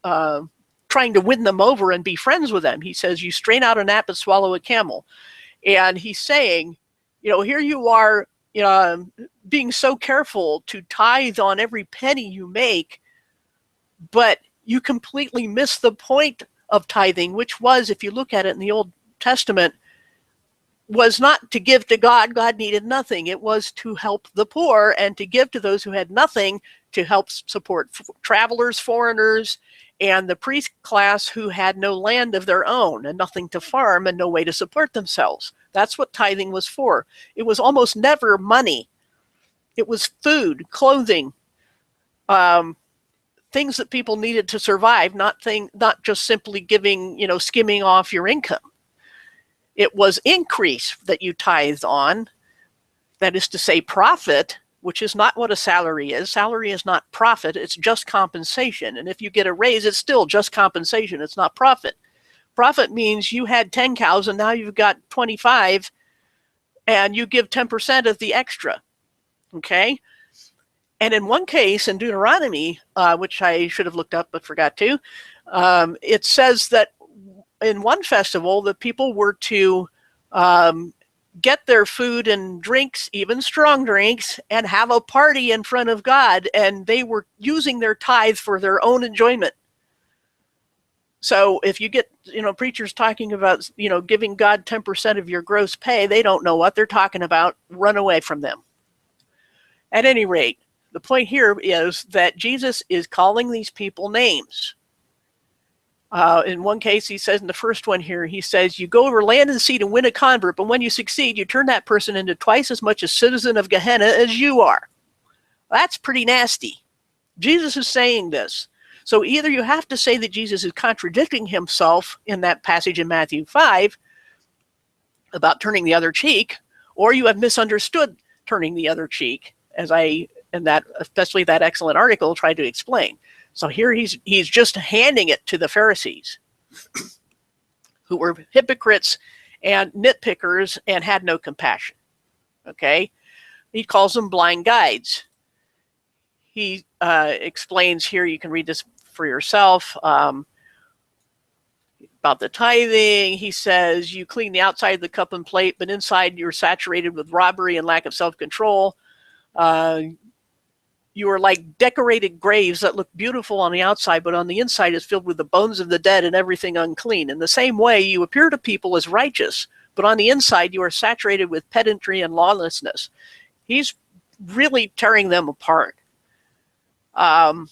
trying to win them over and be friends with them. He says, you strain out a gnat but swallow a camel. And he's saying, you know, here you are being so careful to tithe on every penny you make, but you completely miss the point of tithing, which was, if you look at it in the Old Testament, was not to give to God. God needed nothing. It was to help the poor and to give to those who had nothing, to help support travelers, foreigners, and the priest class who had no land of their own and nothing to farm and no way to support themselves. That's what tithing was for. It was almost never money. It was food, clothing, things that people needed to survive, not just simply giving, you know, skimming off your income. It was increase that you tithed on, that is to say profit, which is not what a salary is. Salary is not profit, it's just compensation. And if you get a raise, it's still just compensation, it's not profit. Profit means you had 10 cows and now you've got 25 and you give 10% of the extra, okay? And in one case in Deuteronomy, which I should have looked up but forgot to, it says that in one festival, the people were to get their food and drinks, even strong drinks, and have a party in front of God, and they were using their tithe for their own enjoyment. So if you get, you know, preachers talking about, you know, giving God 10% of your gross pay, they don't know what they're talking about. Run away from them. At any rate, the point here is that Jesus is calling these people names. In one case, he says in the first one here, he says, you go over land and sea to win a convert, but when you succeed, you turn that person into twice as much a citizen of Gehenna as you are. That's pretty nasty. Jesus is saying this. So either you have to say that Jesus is contradicting himself in that passage in Matthew 5 about turning the other cheek, or you have misunderstood turning the other cheek, as I, in that, especially that excellent article, tried to explain. So here he's just handing it to the Pharisees, who were hypocrites and nitpickers and had no compassion. Okay? He calls them blind guides. He explains here, you can read this for yourself, about the tithing. He says, you clean the outside of the cup and plate, but inside you're saturated with robbery and lack of self-control. You are like decorated graves that look beautiful on the outside, but on the inside is filled with the bones of the dead and everything unclean. In the same way, you appear to people as righteous, but on the inside you are saturated with pedantry and lawlessness. He's really tearing them apart. And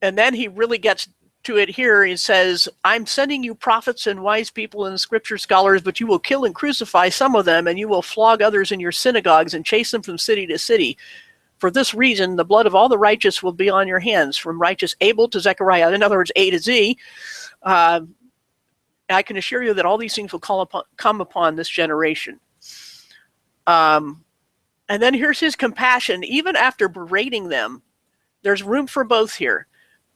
then he really gets to it here. He says, I'm sending you prophets and wise people and scripture scholars, but you will kill and crucify some of them, and you will flog others in your synagogues and chase them from city to city. For this reason, the blood of all the righteous will be on your hands, from righteous Abel to Zechariah. In other words, A to Z. I can assure you that all these things will come upon this generation. And then here's his compassion. Even after berating them, there's room for both here.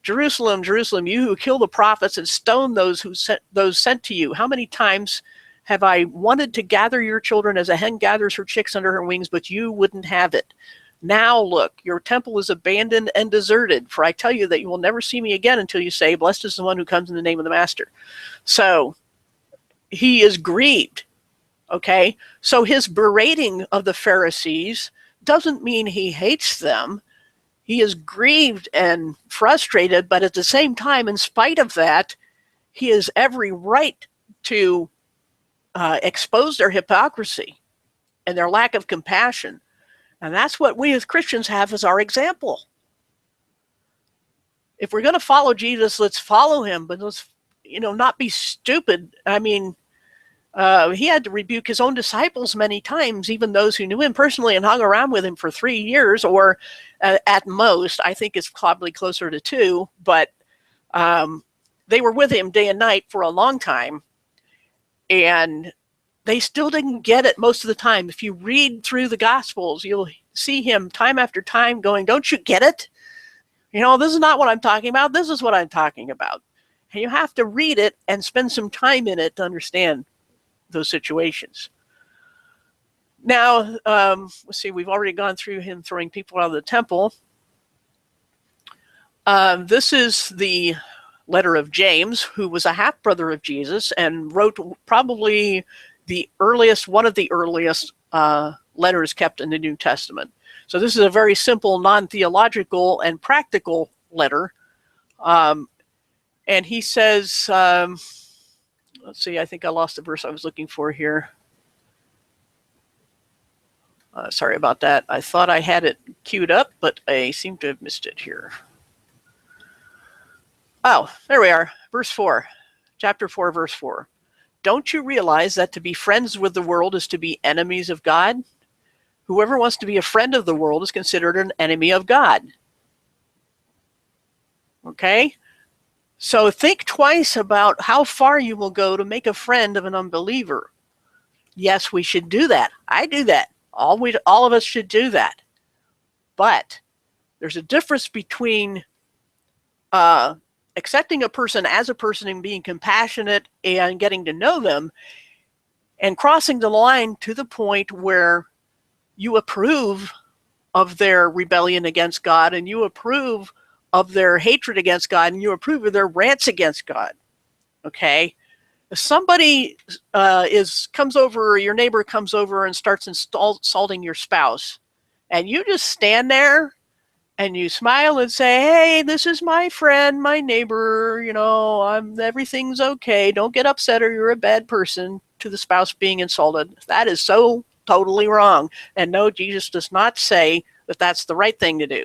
Jerusalem, Jerusalem, you who kill the prophets and stone those sent to you. How many times have I wanted to gather your children as a hen gathers her chicks under her wings, but you wouldn't have it? Now look, your temple is abandoned and deserted, for I tell you that you will never see me again until you say, blessed is the one who comes in the name of the Master. So he is grieved. Okay, so his berating of the Pharisees doesn't mean he hates them. He is grieved and frustrated, but at the same time, in spite of that, he has every right to expose their hypocrisy and their lack of compassion. And that's what we as Christians have as our example. If we're going to follow Jesus, let's follow him, but let's, not be stupid. I mean, he had to rebuke his own disciples many times, even those who knew him personally and hung around with him for 3 years, or at most, I think it's probably closer to 2, but they were with him day and night for a long time, and they still didn't get it most of the time. If you read through the Gospels, you'll see him time after time going, don't you get it? This is not what I'm talking about. This is what I'm talking about. And you have to read it and spend some time in it to understand those situations. Now, let's see, we've already gone through him throwing people out of the temple. This is the letter of James, who was a half-brother of Jesus and wrote probably one of the earliest letters kept in the New Testament. So this is a very simple, non-theological and practical letter. And he says, let's see, I think I lost the verse I was looking for here. Sorry about that. I thought I had it queued up, but I seem to have missed it here. Oh, there we are. Verse 4. Chapter 4, verse 4. Don't you realize that to be friends with the world is to be enemies of God? Whoever wants to be a friend of the world is considered an enemy of God. Okay? So think twice about how far you will go to make a friend of an unbeliever. Yes, we should do that. I do that. All of us should do that. But there's a difference between accepting a person as a person and being compassionate and getting to know them, and crossing the line to the point where you approve of their rebellion against God, and you approve of their hatred against God, and you approve of their rants against God. Okay? If somebody comes over, your neighbor comes over and starts insulting your spouse, and you just stand there and you smile and say, hey, this is my friend, my neighbor, everything's okay. Don't get upset or you're a bad person, to the spouse being insulted. That is so totally wrong. And no, Jesus does not say that that's the right thing to do.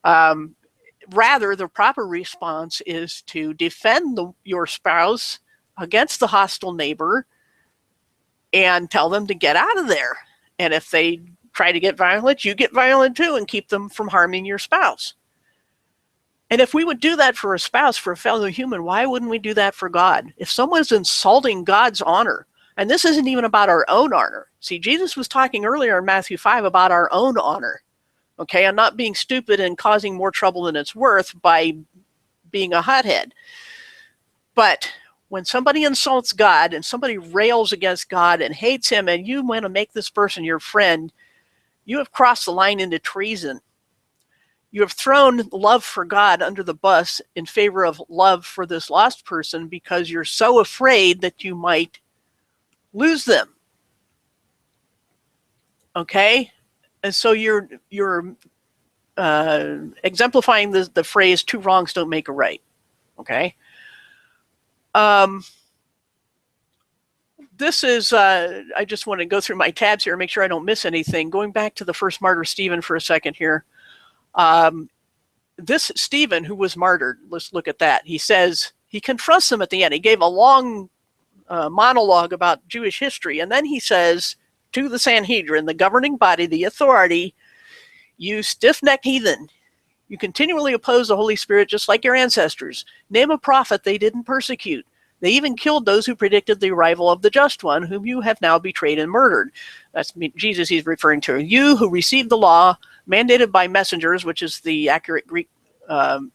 Rather, the proper response is to defend your spouse against the hostile neighbor and tell them to get out of there. And if they try to get violent, you get violent too, and keep them from harming your spouse. And if we would do that for a spouse, for a fellow human, why wouldn't we do that for God? If someone's insulting God's honor, and this isn't even about our own honor. See, Jesus was talking earlier in Matthew 5 about our own honor, okay, and not being stupid and causing more trouble than it's worth by being a hothead. But when somebody insults God and somebody rails against God and hates him, and you want to make this person your friend, you have crossed the line into treason. You have thrown love for God under the bus in favor of love for this lost person because you're so afraid that you might lose them. Okay? And so you're exemplifying the phrase, two wrongs don't make a right. Okay? This is, I just want to go through my tabs here and make sure I don't miss anything. Going back to the first martyr, Stephen, for a second here. This Stephen, who was martyred, let's look at that. He says, he confronts them at the end. He gave a long monologue about Jewish history. And then he says to the Sanhedrin, the governing body, the authority, you stiff-necked heathen, you continually oppose the Holy Spirit just like your ancestors. Name a prophet they didn't persecute. They even killed those who predicted the arrival of the Just One, whom you have now betrayed and murdered. That's Jesus he's referring to. You who received the law mandated by messengers, which is the accurate Greek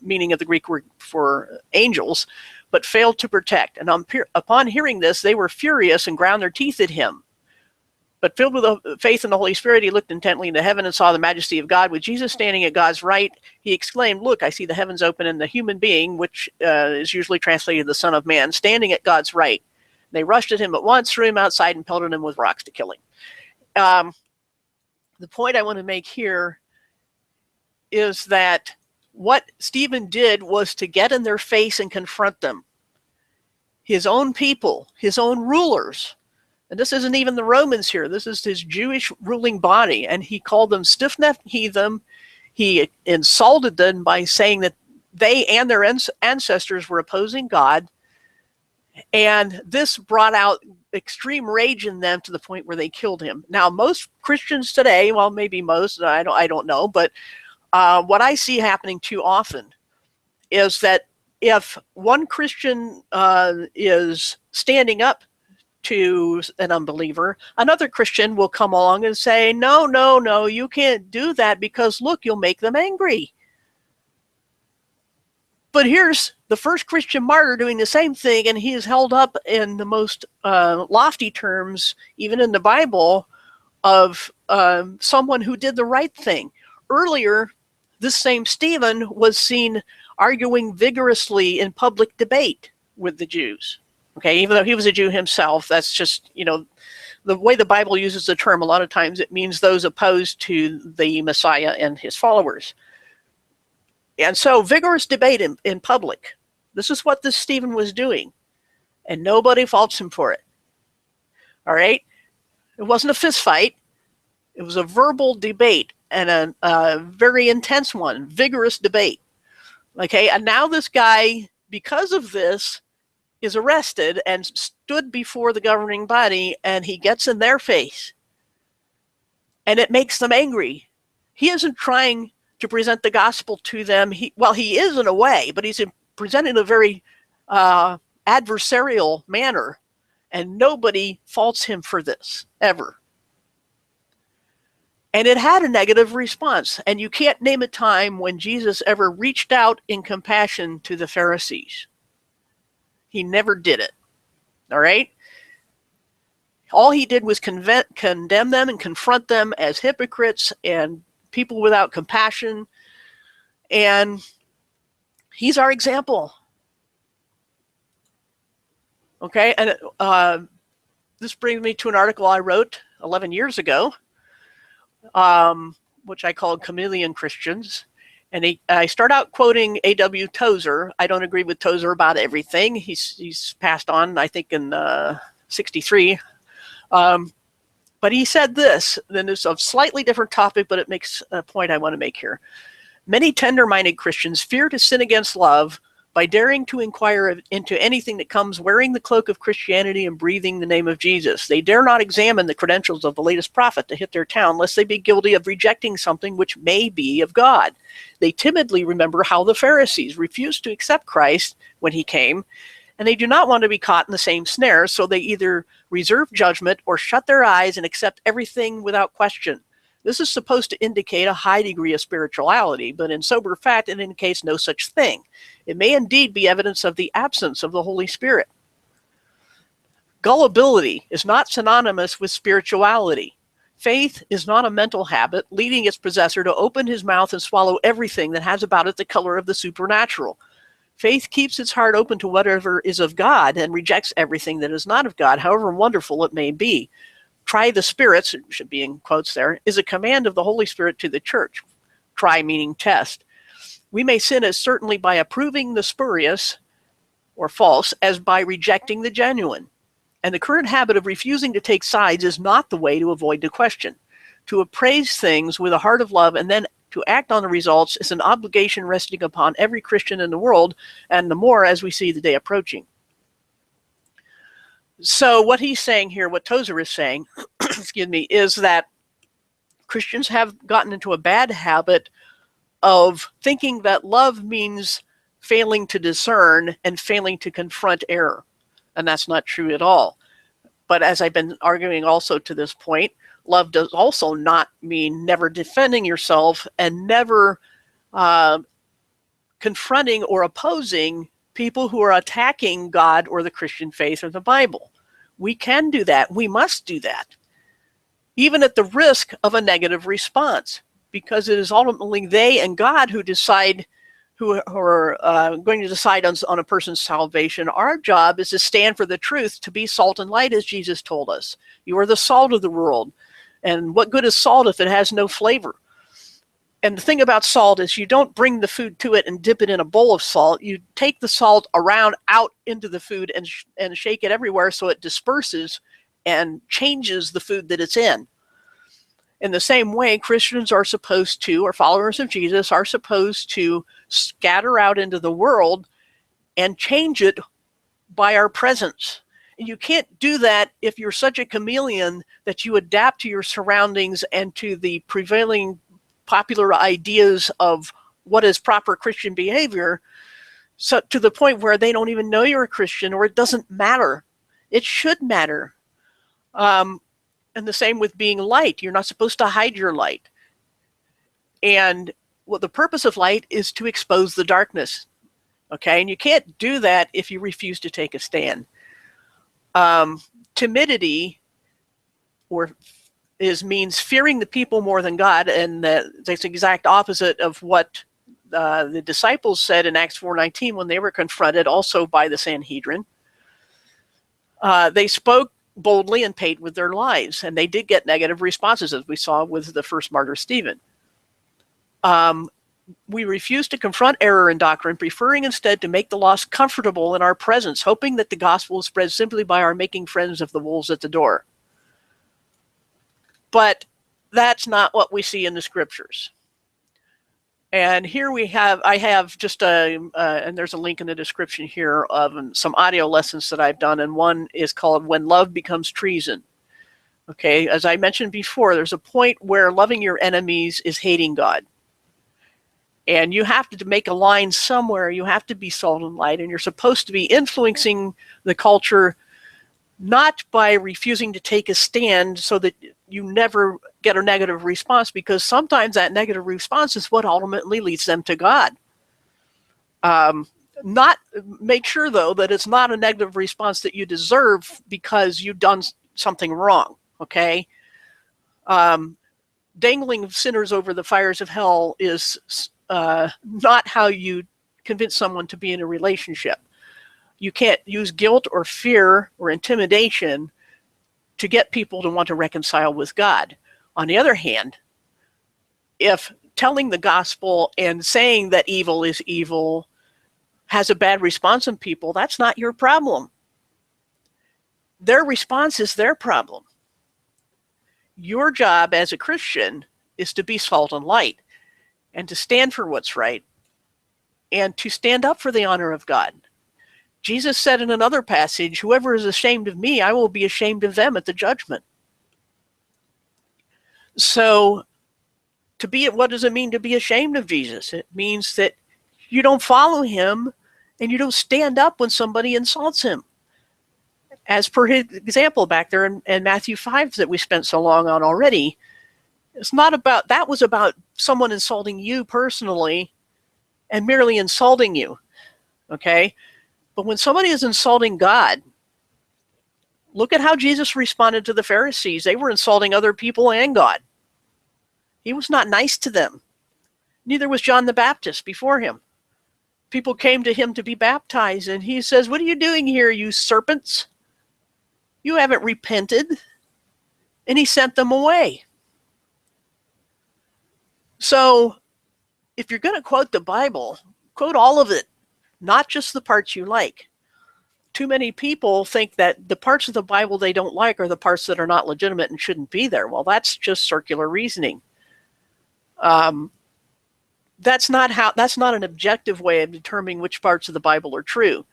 meaning of the Greek word for angels, but failed to protect. And upon hearing this, they were furious and ground their teeth at him. But filled with faith in the Holy Spirit, he looked intently into heaven and saw the majesty of God. With Jesus standing at God's right, he exclaimed, look, I see the heavens open and the human being, which is usually translated the Son of Man, standing at God's right. They rushed at him at once, threw him outside, and pelted him with rocks to kill him. The point I want to make here is that what Stephen did was to get in their face and confront them. His own people, his own rulers. And this isn't even the Romans here. This is his Jewish ruling body. And he called them stiff-necked heathen. He insulted them by saying that they and their ancestors were opposing God. And this brought out extreme rage in them to the point where they killed him. Now, most Christians today, well, maybe most, I don't know, but what I see happening too often is that if one Christian is standing up to an unbeliever, another Christian will come along and say, no, no, no, you can't do that because, look, you'll make them angry. But here's the first Christian martyr doing the same thing, and he is held up in the most lofty terms, even in the Bible, of someone who did the right thing. Earlier, this same Stephen was seen arguing vigorously in public debate with the Jews. Okay, even though he was a Jew himself, that's just, the way the Bible uses the term, a lot of times it means those opposed to the Messiah and his followers. And so vigorous debate in public. This is what this Stephen was doing. And nobody faults him for it. All right? It wasn't a fist fight. It was a verbal debate and a very intense one, vigorous debate. Okay, and now this guy, because of this, is arrested and stood before the governing body, and he gets in their face. And it makes them angry. He isn't trying to present the gospel to them. He is in a way, but he's presented in a very adversarial manner, and nobody faults him for this, ever. And it had a negative response, and you can't name a time when Jesus ever reached out in compassion to the Pharisees. He never did it, all right? All he did was condemn them and confront them as hypocrites and people without compassion, and he's our example. Okay, and this brings me to an article I wrote 11 years ago, which I called Chameleon Christians. And I start out quoting A.W. Tozer. I don't agree with Tozer about everything. He's passed on, I think, in 63. But he said this, then it's a slightly different topic, but it makes a point I want to make here. Many tender-minded Christians fear to sin against love, by daring to inquire into anything that comes wearing the cloak of Christianity and breathing the name of Jesus. They dare not examine the credentials of the latest prophet to hit their town, lest they be guilty of rejecting something which may be of God. They timidly remember how the Pharisees refused to accept Christ when he came, and they do not want to be caught in the same snare, so they either reserve judgment or shut their eyes and accept everything without question. This is supposed to indicate a high degree of spirituality, but in sober fact, it indicates no such thing. It may indeed be evidence of the absence of the Holy Spirit. Gullibility is not synonymous with spirituality. Faith is not a mental habit, leading its possessor to open his mouth and swallow everything that has about it the color of the supernatural. Faith keeps its heart open to whatever is of God and rejects everything that is not of God, however wonderful it may be. Try the spirits, it should be in quotes there, is a command of the Holy Spirit to the church. Try meaning test. We may sin as certainly by approving the spurious or false as by rejecting the genuine. And the current habit of refusing to take sides is not the way to avoid the question. To appraise things with a heart of love and then to act on the results is an obligation resting upon every Christian in the world, and the more as we see the day approaching. So what he's saying here, what Tozer is saying, excuse me, is that Christians have gotten into a bad habit of thinking that love means failing to discern and failing to confront error. And that's not true at all. But as I've been arguing also to this point, love does also not mean never defending yourself and never confronting or opposing people who are attacking God or the Christian faith or the Bible. We can do that. We must do that, even at the risk of a negative response, because it is ultimately they and God who decide, who are going to decide on a person's salvation. Our job is to stand for the truth, to be salt and light, as Jesus told us. You are the salt of the world. And what good is salt if it has no flavor? And the thing about salt is you don't bring the food to it and dip it in a bowl of salt. You take the salt around out into the food and shake it everywhere so it disperses and changes the food that it's in. In the same way, Christians are supposed to, or followers of Jesus, are supposed to scatter out into the world and change it by our presence. And you can't do that if you're such a chameleon that you adapt to your surroundings and to the prevailing popular ideas of what is proper Christian behavior, so to the point where they don't even know you're a Christian, or it doesn't matter. It should matter. And the same with being light. You're not supposed to hide your light. And well, the purpose of light is to expose the darkness. Okay, and you can't do that if you refuse to take a stand. Timidity means fearing the people more than God, and that's the exact opposite of what the disciples said in Acts 4:19 when they were confronted also by the Sanhedrin. They spoke boldly and paid with their lives, and they did get negative responses, as we saw with the first martyr Stephen. We refuse to confront error in doctrine, preferring instead to make the lost comfortable in our presence, hoping that the gospel will spread simply by our making friends of the wolves at the door. But that's not what we see in the scriptures. And here I have just and there's a link in the description here of some audio lessons that I've done, and one is called When Love Becomes Treason. Okay, as I mentioned before, there's a point where loving your enemies is hating God. And you have to make a line somewhere. You have to be salt and light, and you're supposed to be influencing the culture, not by refusing to take a stand so that you never get a negative response, because sometimes that negative response is what ultimately leads them to God. Not make sure, though, that it's not a negative response that you deserve because you've done something wrong, okay? Dangling sinners over the fires of hell is not how you convince someone to be in a relationship. You can't use guilt or fear or intimidation to get people to want to reconcile with God. On the other hand, if telling the gospel and saying that evil is evil has a bad response in people, that's not your problem. Their response is their problem. Your job as a Christian is to be salt and light and to stand for what's right and to stand up for the honor of God. Jesus said in another passage, whoever is ashamed of me, I will be ashamed of them at the judgment. So what does it mean to be ashamed of Jesus? It means that you don't follow him and you don't stand up when somebody insults him. As per his example back there in Matthew 5 that we spent so long on already, that was about someone insulting you personally and merely insulting you, okay? But when somebody is insulting God, look at how Jesus responded to the Pharisees. They were insulting other people and God. He was not nice to them. Neither was John the Baptist before him. People came to him to be baptized, and he says, "What are you doing here, you serpents? You haven't repented." And he sent them away. So if you're going to quote the Bible, quote all of it, not just the parts you like. Too many people think that the parts of the Bible they don't like are the parts that are not legitimate and shouldn't be there. Well, that's just circular reasoning. That's not an objective way of determining which parts of the Bible are true.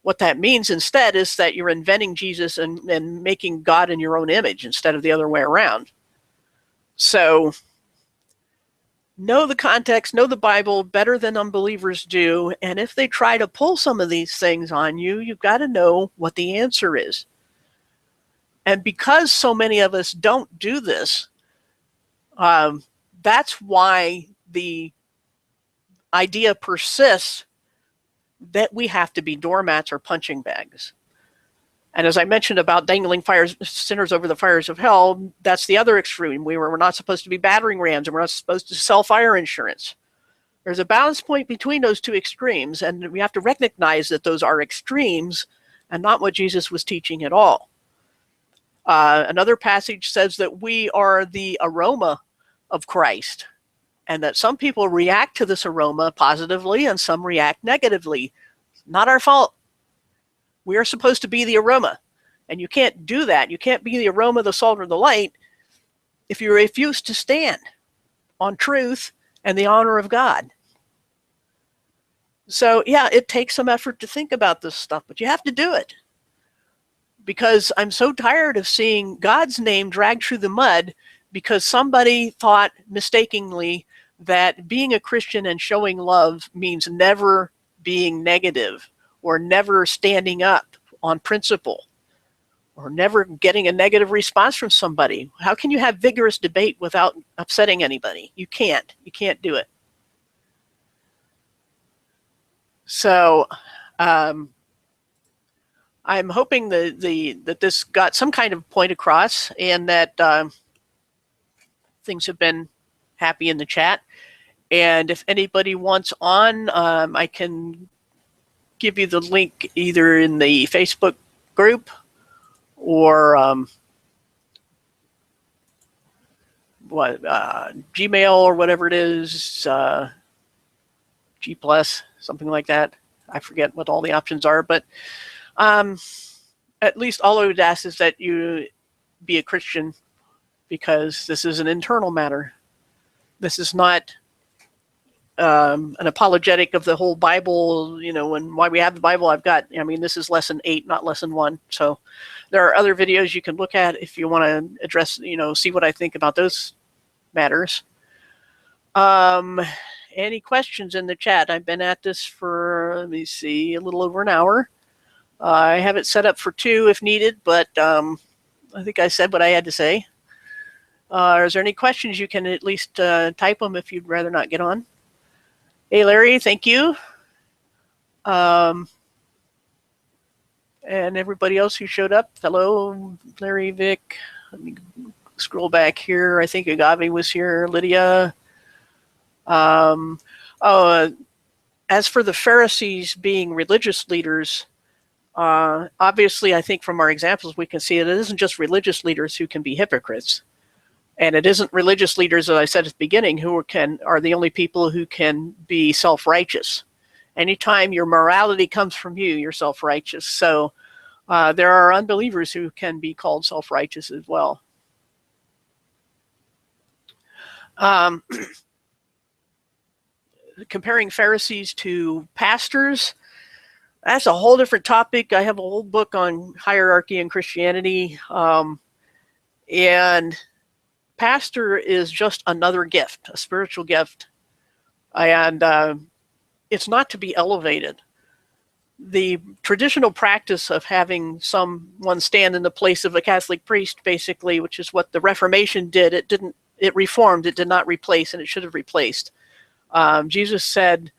What that means instead is that you're inventing Jesus and making God in your own image instead of the other way around. So know the context, know the Bible better than unbelievers do. And if they try to pull some of these things on you, you've got to know what the answer is. And because so many of us don't do this, that's why the idea persists that we have to be doormats or punching bags. And as I mentioned about dangling sinners over the fires of hell, that's the other extreme. We're not supposed to be battering rams, and we're not supposed to sell fire insurance. There's a balance point between those two extremes, and we have to recognize that those are extremes and not what Jesus was teaching at all. Another passage says that we are the aroma of Christ, and that some people react to this aroma positively and some react negatively. Not our fault. We are supposed to be the aroma, and you can't do that. You can't be the aroma, the salt, or the light if you refuse to stand on truth and the honor of God. So, yeah, it takes some effort to think about this stuff, but you have to do it. Because I'm so tired of seeing God's name dragged through the mud because somebody thought mistakenly that being a Christian and showing love means never being negative or never standing up on principle or never getting a negative response from somebody. How can you have vigorous debate without upsetting anybody? You can't. You can't do it. So I'm hoping that this got some kind of point across and that things have been happy in the chat. And if anybody wants on, I can give you the link either in the Facebook group or Gmail or whatever it is, G+, something like that. I forget what all the options are, but at least all I would ask is that you be a Christian, because this is an internal matter. This is not an apologetic of the whole Bible, and why we have the Bible. This is lesson 8, not lesson 1. So there are other videos you can look at if you want to address, see what I think about those matters. Any questions in the chat? I've been at this for, let me see, a little over an hour. I have it set up for 2 if needed, but I think I said what I had to say. Is there any questions? You can at least type them if you'd rather not get on. Hey, Larry, thank you. And everybody else who showed up. Hello, Larry, Vic. Let me scroll back here. I think Agave was here. Lydia. As for the Pharisees being religious leaders, obviously, I think from our examples, we can see that it isn't just religious leaders who can be hypocrites. And it isn't religious leaders, as I said at the beginning, who are the only people who can be self-righteous. Anytime your morality comes from you, you're self-righteous. So there are unbelievers who can be called self-righteous as well. comparing Pharisees to pastors, that's a whole different topic. I have a whole book on hierarchy in Christianity. And pastor is just another gift, a spiritual gift. And it's not to be elevated. The traditional practice of having someone stand in the place of a Catholic priest, basically, which is what the Reformation did, it reformed, it did not replace, and it should have replaced. Jesus said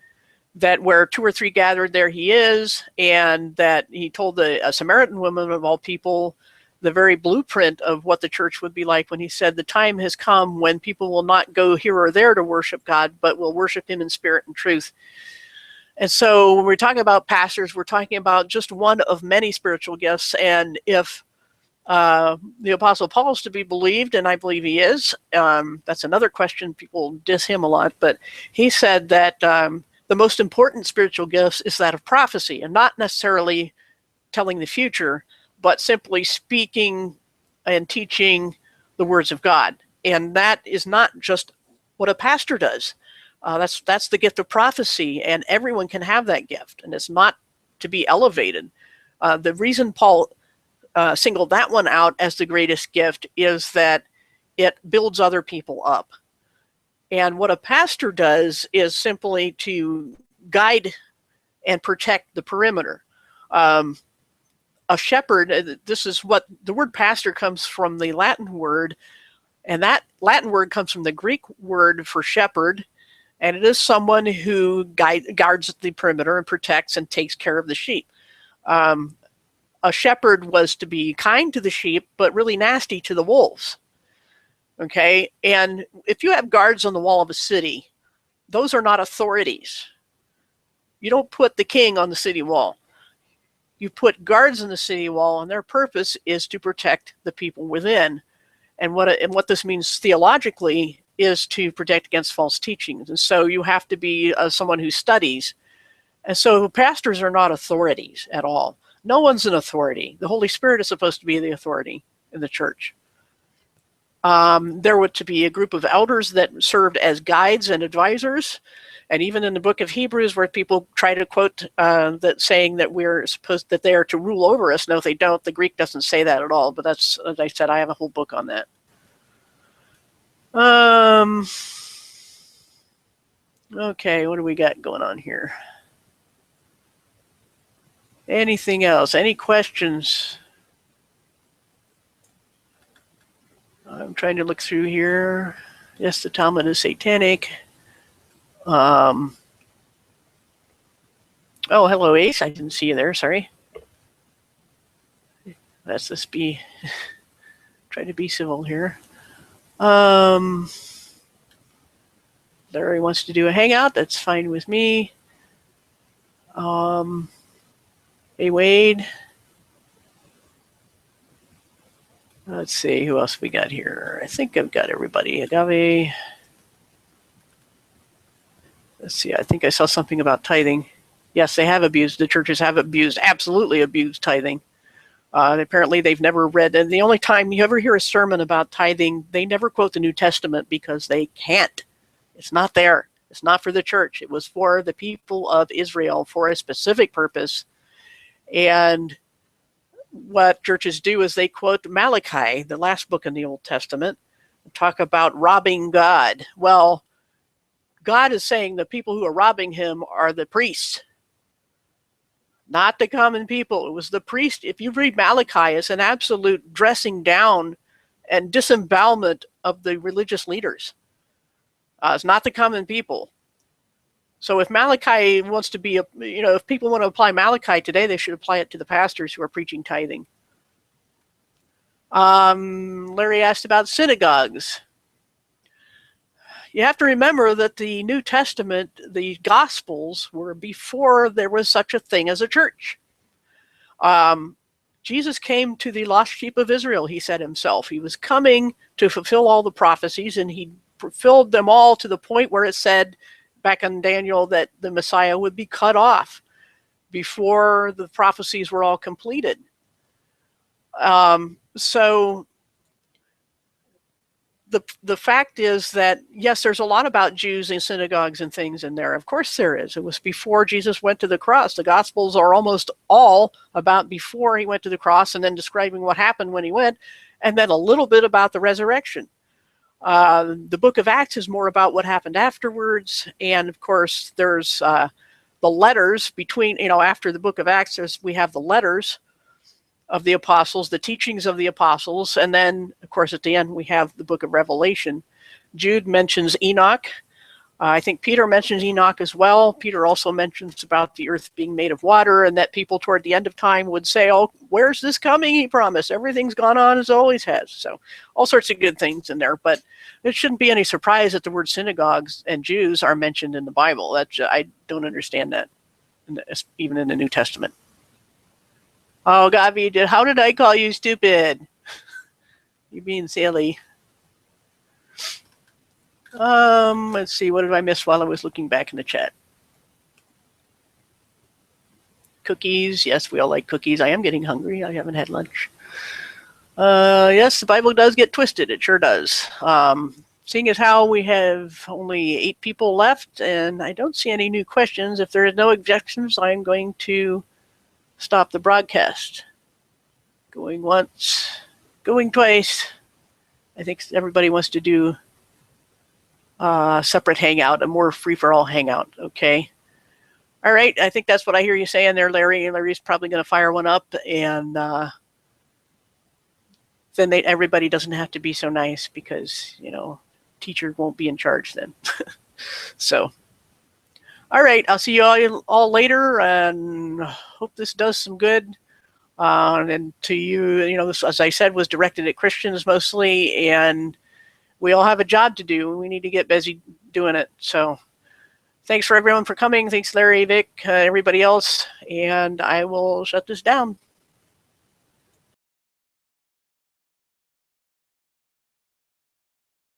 that where 2 or 3 gathered, there he is, and that he told a Samaritan woman of all people the very blueprint of what the church would be like when he said, the time has come when people will not go here or there to worship God, but will worship him in spirit and truth. And so when we're talking about pastors, we're talking about just one of many spiritual gifts. And if the Apostle Paul is to be believed, and I believe he is, that's another question. People diss him a lot, but he said that the most important spiritual gifts is that of prophecy, and not necessarily telling the future, but simply speaking and teaching the words of God. And that is not just what a pastor does. That's the gift of prophecy, and everyone can have that gift, and it's not to be elevated. The reason Paul singled that one out as the greatest gift is that it builds other people up. And what a pastor does is simply to guide and protect the perimeter. A shepherd, this is what the word pastor comes from, the Latin word, and that Latin word comes from the Greek word for shepherd, and it is someone who guards the perimeter and protects and takes care of the sheep. A shepherd was to be kind to the sheep, but really nasty to the wolves. Okay, and if you have guards on the wall of a city, those are not authorities. You don't put the king on the city wall. You put guards on the city wall, and their purpose is to protect the people within. And what this means theologically is to protect against false teachings. And so you have to be someone who studies. And so pastors are not authorities at all. No one's an authority. The Holy Spirit is supposed to be the authority in the church. There were to be a group of elders that served as guides and advisors. And even in the book of Hebrews, where people try to quote that saying that that they are to rule over us. No, they don't. The Greek doesn't say that at all. But that's, as I said, I have a whole book on that. Okay, what do we got going on here? Anything else? Any questions? I'm trying to look through here. Yes, the Talmud is satanic. Oh, hello, Ace. I didn't see you there. Sorry. Let's just try to be civil here. Larry wants to do a hangout. That's fine with me. Hey, Wade. Let's see, who else we got here? I think I've got everybody. Agave. Let's see, I think I saw something about tithing. Yes, they have abused, the churches have abused, absolutely abused tithing. Apparently they've never read, and the only time you ever hear a sermon about tithing, they never quote the New Testament because they can't. It's not there. It's not for the church. It was for the people of Israel for a specific purpose. And what churches do is they quote Malachi, the last book in the Old Testament, and talk about robbing God. Well, God is saying the people who are robbing him are the priests, not the common people. It was the priest. If you read Malachi, it's an absolute dressing down and disembowelment of the religious leaders. It's not the common people. So if Malachi wants to be, if people want to apply Malachi today, they should apply it to the pastors who are preaching tithing. Larry asked about synagogues. You have to remember that the New Testament, the Gospels, were before there was such a thing as a church. Jesus came to the lost sheep of Israel, he said himself. He was coming to fulfill all the prophecies, and he fulfilled them all to the point where it said back in Daniel that the Messiah would be cut off before the prophecies were all completed. So the fact is that, yes, there's a lot about Jews and synagogues and things in there. Of course there is. It was before Jesus went to the cross. The Gospels are almost all about before he went to the cross and then describing what happened when he went, and then a little bit about the resurrection. The book of Acts is more about what happened afterwards. And of course, there's the letters between, after the book of Acts, we have the letters of the apostles, the teachings of the apostles. And then, of course, at the end, we have the book of Revelation. Jude mentions Enoch. I think Peter mentions Enoch as well. Peter also mentions about the earth being made of water, and that people toward the end of time would say, oh, where's this coming? He promised. Everything's gone on as it always has. So all sorts of good things in there. But it shouldn't be any surprise that the word synagogues and Jews are mentioned in the Bible. I don't understand that, even in the New Testament. Oh, Gavi, how did I call you stupid? You're being silly. Let's see, what did I miss while I was looking back in the chat? Cookies. Yes, we all like cookies. I am getting hungry. I haven't had lunch. Yes, the Bible does get twisted. It sure does. Seeing as how we have only 8 people left, and I don't see any new questions, if there is no objections, I'm going to stop the broadcast. Going once, going twice. I think everybody wants to do a separate hangout, a more free-for-all hangout. Okay. All right. I think that's what I hear you saying there, Larry. Larry's probably going to fire one up, and then everybody doesn't have to be so nice because, teacher won't be in charge then. So, all right. I'll see you all later, and hope this does some good. And to you, this, as I said, was directed at Christians mostly, and we all have a job to do. We need to get busy doing it. So thanks for everyone for coming. Thanks, Larry, Vic, everybody else. And I will shut this down.